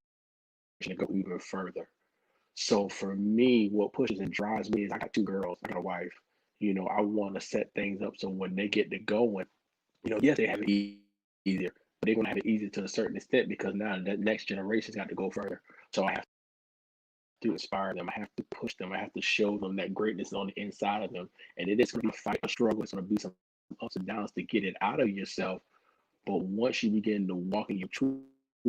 to go even further. So for me, what pushes and drives me is I got 2 girls, I got a wife. I want to set things up so when they get to going, yes, they have it easier, but they're going to have it easier to a certain extent, because now that next generation's got to go further. So I have to inspire them. I have to push them. I have to show them that greatness on the inside of them. And it is going to be a fight, a struggle. It's going to be some ups and downs to get it out of yourself. But once you begin to walk in your true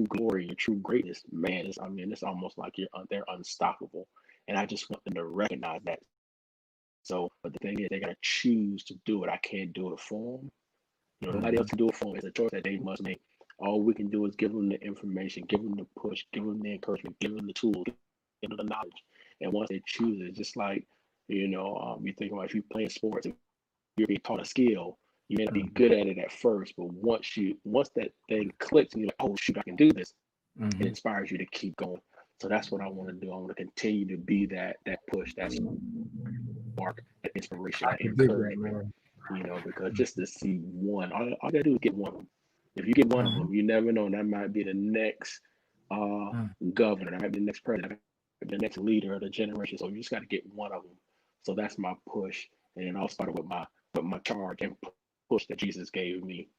glory, your true greatness, man, it's almost like they're unstoppable. And I just want them to recognize that. So, but the thing is, they got to choose to do it. I can't do it for them. Nobody else can do it for them. It's a choice that they must make. All we can do is give them the information, give them the push, give them the encouragement, give them the tools, give them the knowledge. And once they choose it, just like, you think about if you play sports, if you're being taught a skill, you may not be good at it at first, but once that thing clicks and you're like, oh shoot, I can do this, it inspires you to keep going. So that's what I want to do. I want to continue to be that push, that spark, that inspiration, that encouragement. Because just to see one, all you gotta do is get one of them. If you get one of them, you never know, that might be the next governor, that might be the next president, that might be the next leader of the generation. So you just got to get one of them. So that's my push, and it all started with my charge and push that Jesus gave me.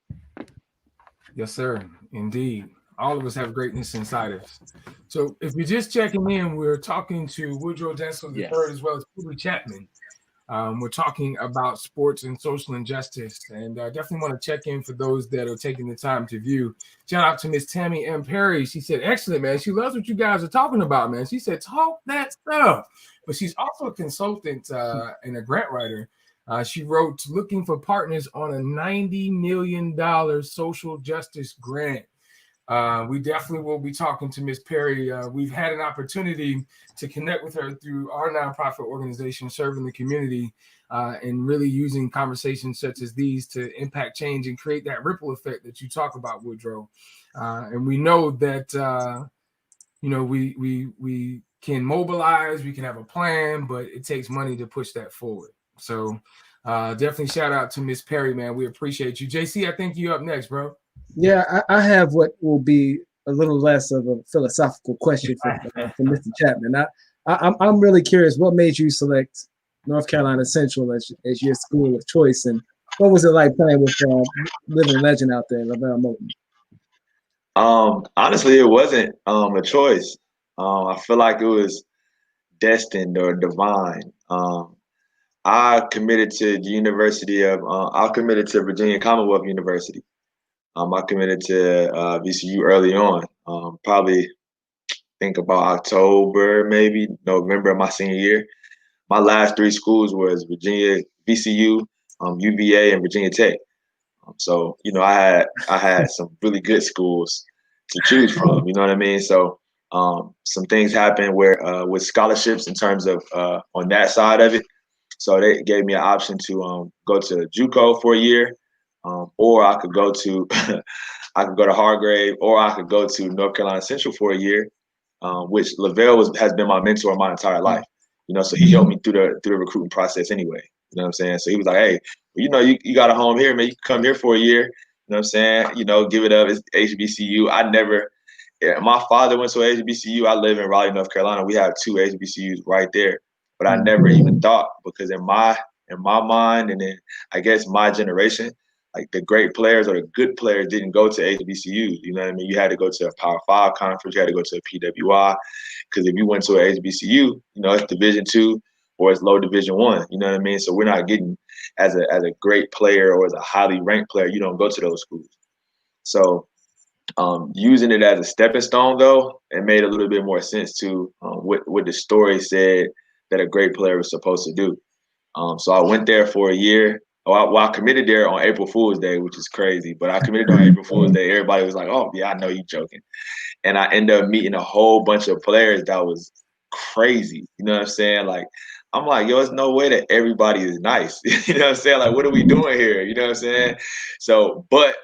Yes, sir. Indeed. All of us have greatness inside us. So if you're just checking in, we're talking to Woodrow Dantzler III, as well as Poobie Chapman. We're talking about sports and social injustice, and I definitely want to check in for those that are taking the time to view. Shout out to Miss Tammy M. Perry. She said, excellent, man. She loves what you guys are talking about, man. She said, talk that stuff. But she's also a consultant and a grant writer. She wrote, looking for partners on a $90 million social justice grant. We definitely will be talking to Miss Perry. We've had an opportunity to connect with her through our nonprofit organization, serving the community, and really using conversations such as these to impact change and create that ripple effect that you talk about, Woodrow. And we know that, we can mobilize, we can have a plan, but it takes money to push that forward. So definitely shout out to Miss Perry, man. We appreciate you. JC, I think you're up next, bro. Yeah, I have what will be a little less of a philosophical question for Mr. Chapman. I'm really curious, what made you select North Carolina Central as your school of choice, and what was it like playing with living legend out there, Lavelle Moulton? Honestly, it wasn't a choice. I feel like it was destined or divine. I committed to the University of, I committed to Virginia Commonwealth University. I committed to VCU early on, probably think about October, maybe November of my senior year. My last 3 schools was Virginia, VCU, UVA, and Virginia Tech. So, you know, I had some really good schools to choose from, you know what I mean? So some things happened where with scholarships in terms of on that side of it. So they gave me an option to go to JUCO for a year, or I could go to I could go to Hargrave, or I could go to North Carolina Central for a year, which Lavelle has been my mentor my entire life. You know, so he helped me through the recruiting process anyway. You know what I'm saying? So he was like, hey, you know, you got a home here, man. You can come here for a year. You know what I'm saying? You know, give it up. It's HBCU. My father went to HBCU. I live in Raleigh, North Carolina. We have 2 HBCUs right there. But I never even thought, because in my mind, and then I guess my generation, like the great players or the good players didn't go to HBCUs. You know what I mean? You had to go to a Power 5 conference. You had to go to a PWI. Because if you went to a HBCU, you know, it's Division II or it's low Division I. You know what I mean? So we're not getting as a great player or as a highly ranked player. You don't go to those schools. So using it as a stepping stone, though, it made a little bit more sense to what the story said that a great player was supposed to do. So I went there for a year. I committed there on April Fool's Day, which is crazy. But I committed on April Fool's Day. Everybody was like, oh, yeah, I know you joking. And I ended up meeting a whole bunch of players that was crazy. You know what I'm saying? Like, I'm like, yo, there's no way that everybody is nice. You know what I'm saying? Like, what are we doing here? You know what I'm saying? So, but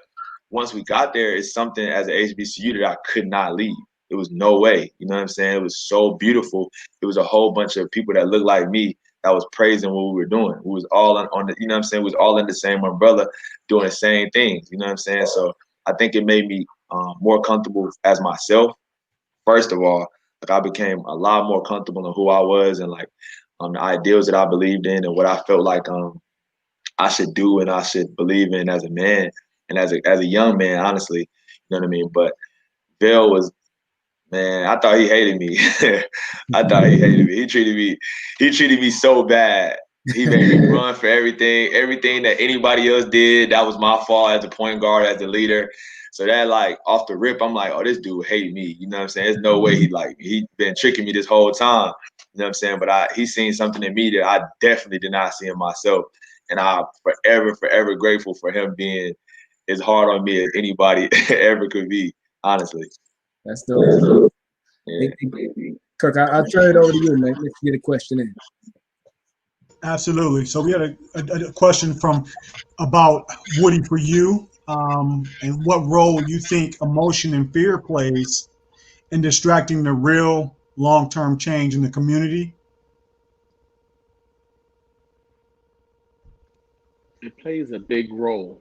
once we got there, it's something as an HBCU that I could not leave. It was no way. You know what I'm saying? It was so beautiful. It was a whole bunch of people that looked like me that was praising what we were doing. We was all on the, you know what I'm saying? We was all in the same umbrella doing the same things. You know what I'm saying? So I think it made me more comfortable as myself. First of all, like I became a lot more comfortable in who I was and like the ideals that I believed in and what I felt like I should do and I should believe in as a man and as a young man, honestly. You know what I mean? But Bill was, man, I thought he hated me. I thought he hated me. He treated me so bad. He made me run for everything that anybody else did. That was my fault as a point guard, as a leader. So that, like, off the rip, I'm like, oh, this dude hate me. You know what I'm saying? There's no way he been tricking me this whole time. You know what I'm saying? But he seen something in me that I definitely did not see in myself. And I'm forever grateful for him being as hard on me as anybody ever could be, honestly. That's dope. Yeah. Kirk, I'll turn it over to you, man. Let's get a question in. Absolutely. So we had a question about Woody for you, and what role you think emotion and fear plays in distracting the real long-term change in the community. It plays a big role,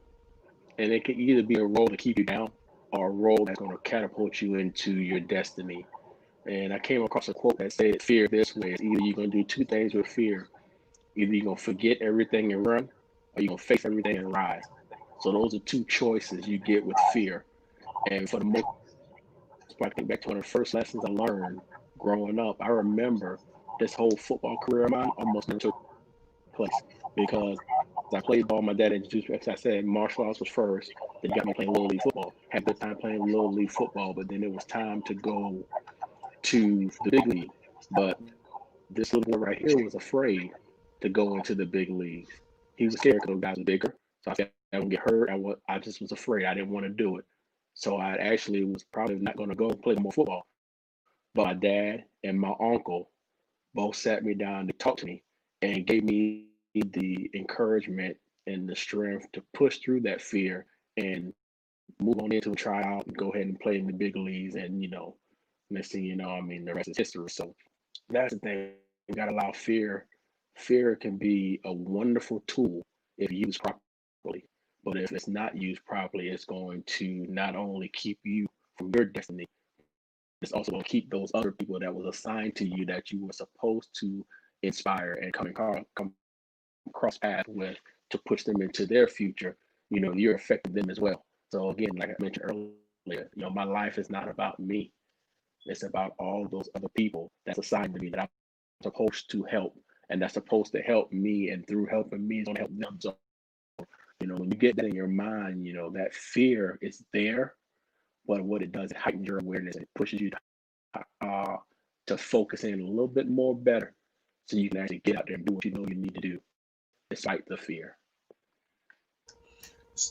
and it can either be a role to keep you down or a role that's going to catapult you into your destiny. And I came across a quote that said, fear this way. It's either you're going to do 2 things with fear. Either you're going to forget everything and run, or you're going to face everything and rise. So those are 2 choices you get with fear. And for the most part, I think back to one of the first lessons I learned growing up. I remember this whole football career of mine almost never took place because I played ball. My dad introduced me, as I said, martial arts was first. Then he got me playing Little League football. Had a good time playing Little League football, but then it was time to go to the big league. But this little boy right here was afraid to go into the big leagues. He was scared because those guys were bigger. So I said, I would get hurt. I just was afraid. I didn't want to do it. So I actually was probably not going to go play more football. But my dad and my uncle both sat me down to talk to me and gave me the encouragement and the strength to push through that fear and move on into a tryout and go ahead and play in the big leagues. And, next thing you know, I mean, the rest is history. So that's the thing. You got to allow fear. Fear can be a wonderful tool if used properly. But if it's not used properly, it's going to not only keep you from your destiny, it's also going to keep those other people that was assigned to you that you were supposed to inspire and come cross paths with to push them into their future. You're affecting them as well. So again, like I mentioned earlier, my life is not about me. It's about all those other people that's assigned to me that I'm supposed to help, and that's supposed to help me, and through helping me, it's going to help them. So, when you get that in your mind, that fear is there, but what it does, it heightens your awareness and it pushes you to focus in a little bit more better so you can actually get out there and do what you know you need to do despite the fear.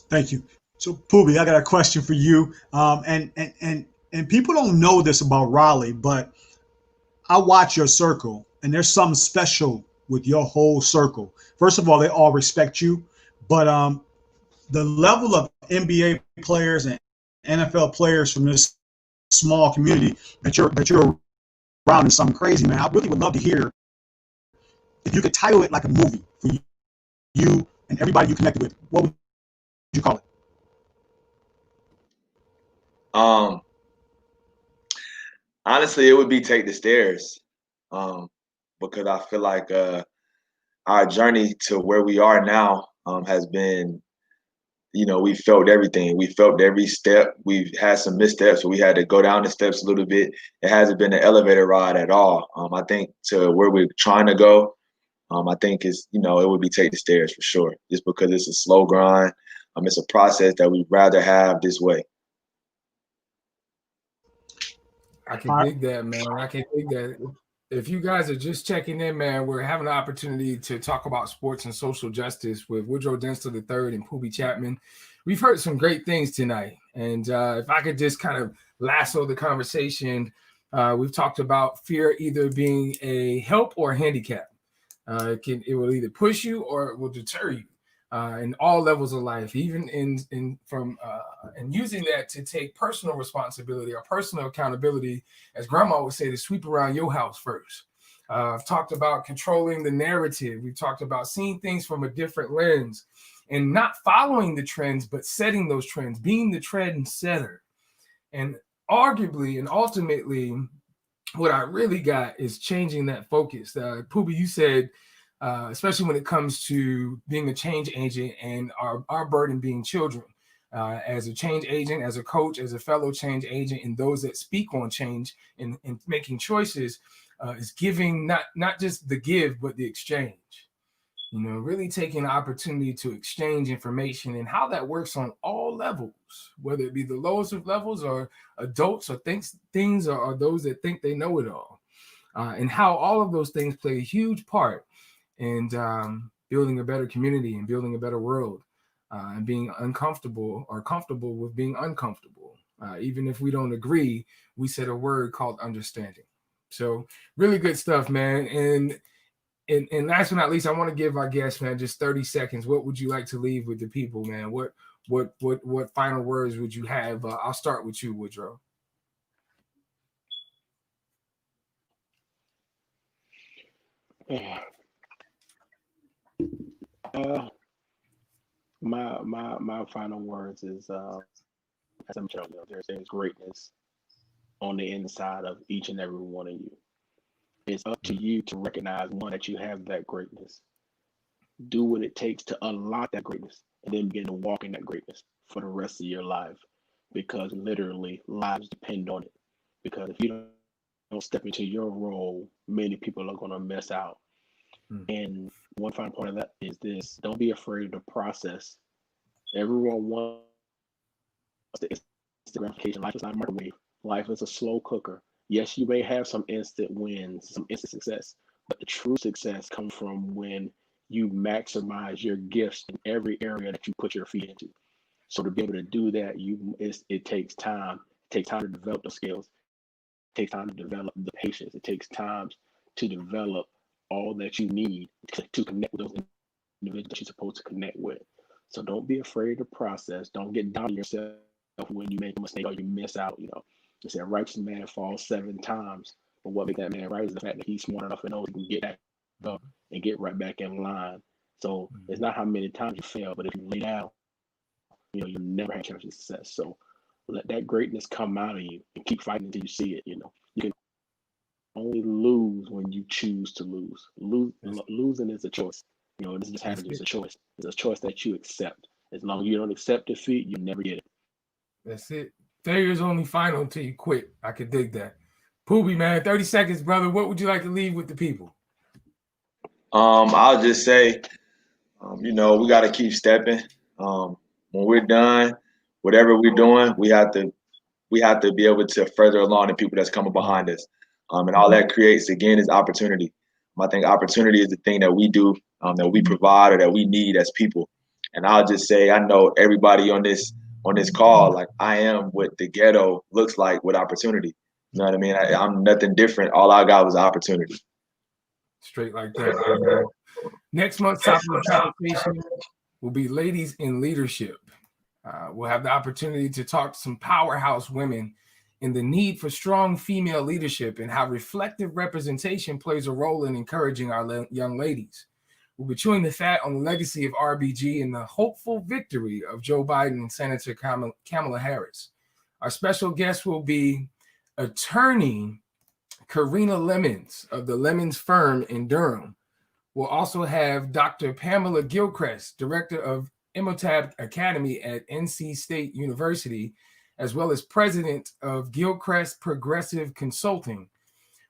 Thank you. So, Poobie, I got a question for you. And people don't know this about Raleigh, but I watch your circle, and there's something special with your whole circle. First of all, they all respect you, but the level of NBA players and NFL players from this small community that you're around is something crazy, man. I really would love to hear if you could title it like a movie for you and everybody you connected with. What would you call it? Honestly, it would be Take the Stairs, because I feel like our journey to where we are now has been, we felt everything. We felt every step. We've had some missteps, so we had to go down the steps a little bit. It hasn't been an elevator ride at all. I think to where we're trying to go, I think it would be Take the Stairs for sure, just because it's a slow grind. It's a process that we'd rather have this way. I can dig that, man. I can dig that. If you guys are just checking in, man, we're having an opportunity to talk about sports and social justice with Woodrow Dantzler III and Poobie Chapman. We've heard some great things tonight. And if I could just kind of lasso the conversation, we've talked about fear either being a help or a handicap. It will either push you or it will deter you in all levels of life, even in using that to take personal responsibility or personal accountability, as grandma would say, to sweep around your house first. I've talked about controlling the narrative. We've talked about seeing things from a different lens and not following the trends, but setting those trends, being the trend setter. And arguably and ultimately, what I really got is changing that focus. Poobie, you said, especially when it comes to being a change agent and our burden being children. As a change agent, as a coach, as a fellow change agent, and those that speak on change and making choices, is giving not just the give, but the exchange. Really taking the opportunity to exchange information and how that works on all levels, whether it be the lowest of levels or adults or things or those that think they know it all, and how all of those things play a huge part in building a better community and building a better world, and being uncomfortable or comfortable with being uncomfortable. Even if we don't agree, we said a word called understanding. So really good stuff, man. And last but not least, I want to give our guests, man, just 30 seconds. What would you like to leave with the people, man? What final words would you have? I'll start with you, Woodrow. My final words is, as I'm telling you, there's greatness on the inside of each and every one of you. It's up to you to recognize, one, that you have that greatness. Do what it takes to unlock that greatness and then begin to walk in that greatness for the rest of your life, because literally lives depend on it. Because if you don't step into your role, many people are going to miss out. And one final point of that is this: don't be afraid of the process. Everyone wants the instant gratification. Life is not a microwave. Life is a slow cooker. Yes, you may have some instant wins, some instant success, but the true success comes from when you maximize your gifts in every area that you put your feet into. So to be able to do that, it takes time. It takes time to develop the skills. It takes time to develop the patience. It takes time to develop all that you need to connect with those individuals that you're supposed to connect with. So don't be afraid of the process. Don't get down on yourself when you make a mistake or you miss out. They say a righteous man falls 7 times, but what makes that man right is the fact that he's smart enough and knows he can get back up and get right back in line. So it's not how many times you fail, but if you lay down, you'll never have a chance of success. So let that greatness come out of you and keep fighting until you see it. You can only lose when you choose to lose. Losing is a choice. This just happens. It's a choice. It's a choice that you accept. As long as you don't accept defeat, you never get it. That's it. Failure is only final until you quit. I could dig that. Poobie, man, 30 seconds, brother. What would you like to leave with the people? I'll just say, we got to keep stepping. When we're done, whatever we're doing, we have to be able to further along the people that's coming behind us. And all that creates, again, is opportunity. I think opportunity is the thing that we do, that we provide or that we need as people. And I'll just say, I know everybody on this call, like I am what the ghetto looks like with opportunity. You know what I mean? I'm nothing different. All I got was opportunity. Straight like that. Next month's topic of conversation will be ladies in leadership. We'll have the opportunity to talk to some powerhouse women in the need for strong female leadership and how reflective representation plays a role in encouraging our young ladies. We'll be chewing the fat on the legacy of RBG and the hopeful victory of Joe Biden and Senator Kamala Harris. Our special guest will be attorney Karina Lemons of the Lemons firm in Durham. We'll also have Dr. Pamela Gilchrist, director of Emotab Academy at NC State University, as well as president of Gilchrist Progressive Consulting.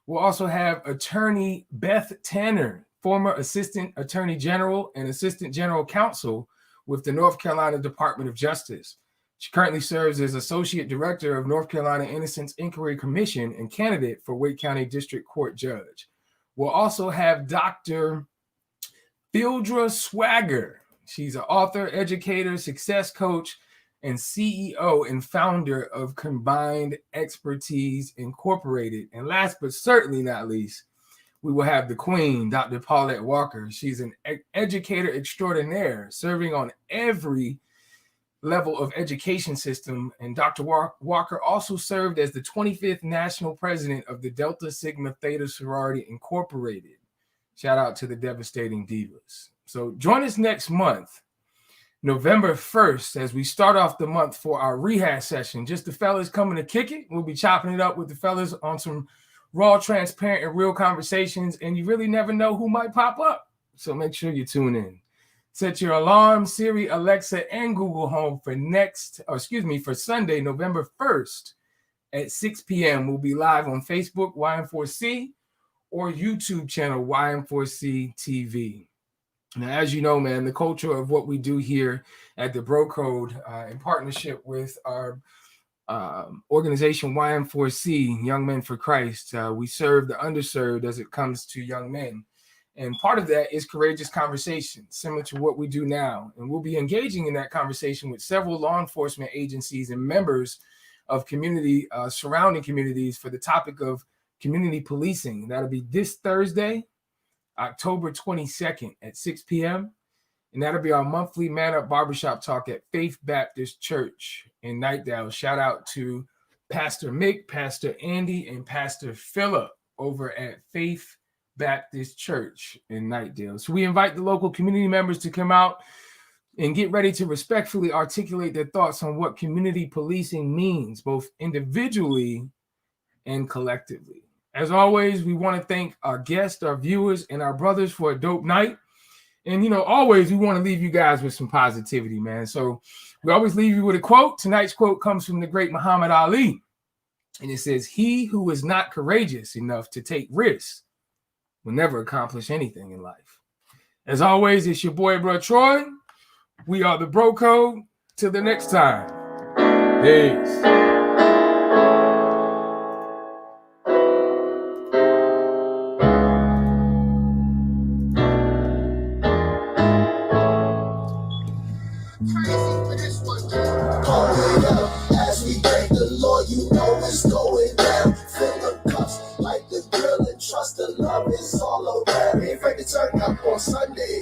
We'll also have attorney Beth Tanner, former assistant attorney general and assistant general counsel with the North Carolina Department of Justice. She currently serves as associate director of North Carolina Innocence Inquiry Commission and candidate for Wake County District Court judge. We'll also have Dr. Fieldra Swagger. She's an author, educator, success coach, and CEO and founder of Combined Expertise Incorporated. And last but certainly not least, we will have the queen, Dr. Paulette Walker. She's an educator extraordinaire, serving on every level of education system. And Dr. Walker also served as the 25th national president of the Delta Sigma Theta Sorority Incorporated. Shout out to the devastating divas. So join us next month, November 1st, as we start off the month for our rehash session. Just the fellas coming to kick it. We'll be chopping it up with the fellas on some raw, transparent, and real conversations, and you really never know who might pop up. So make sure you tune in. Set your alarm, Siri, Alexa, and Google Home for Sunday, November 1st at 6 p.m. We'll be live on Facebook, YM4C, or YouTube channel, YM4C TV. Now, as you know, man, the culture of what we do here at the Bro Code in partnership with our organization YM4C, Young Men for Christ, we serve the underserved as it comes to young men. And part of that is courageous conversation, similar to what we do now. And we'll be engaging in that conversation with several law enforcement agencies and members of community, surrounding communities for the topic of community policing. That'll be this Thursday, October 22nd at 6 p.m. And that'll be our monthly Man Up Barbershop Talk at Faith Baptist Church in Nightdale. Shout out to Pastor Mick, Pastor Andy, and Pastor Phillip over at Faith Baptist Church in Nightdale. So we invite the local community members to come out and get ready to respectfully articulate their thoughts on what community policing means, both individually and collectively. As always, we want to thank our guests, our viewers, and our brothers for a dope night. And, always we want to leave you guys with some positivity, man. So we always leave you with a quote. Tonight's quote comes from the great Muhammad Ali. And it says, "He who is not courageous enough to take risks will never accomplish anything in life." As always, it's your boy, Bro Troy. We are the Bro Code. Till the next time. Peace. Going down, fill the cups like the girl and trust the love is all around. Ain't afraid to turn up on Sunday.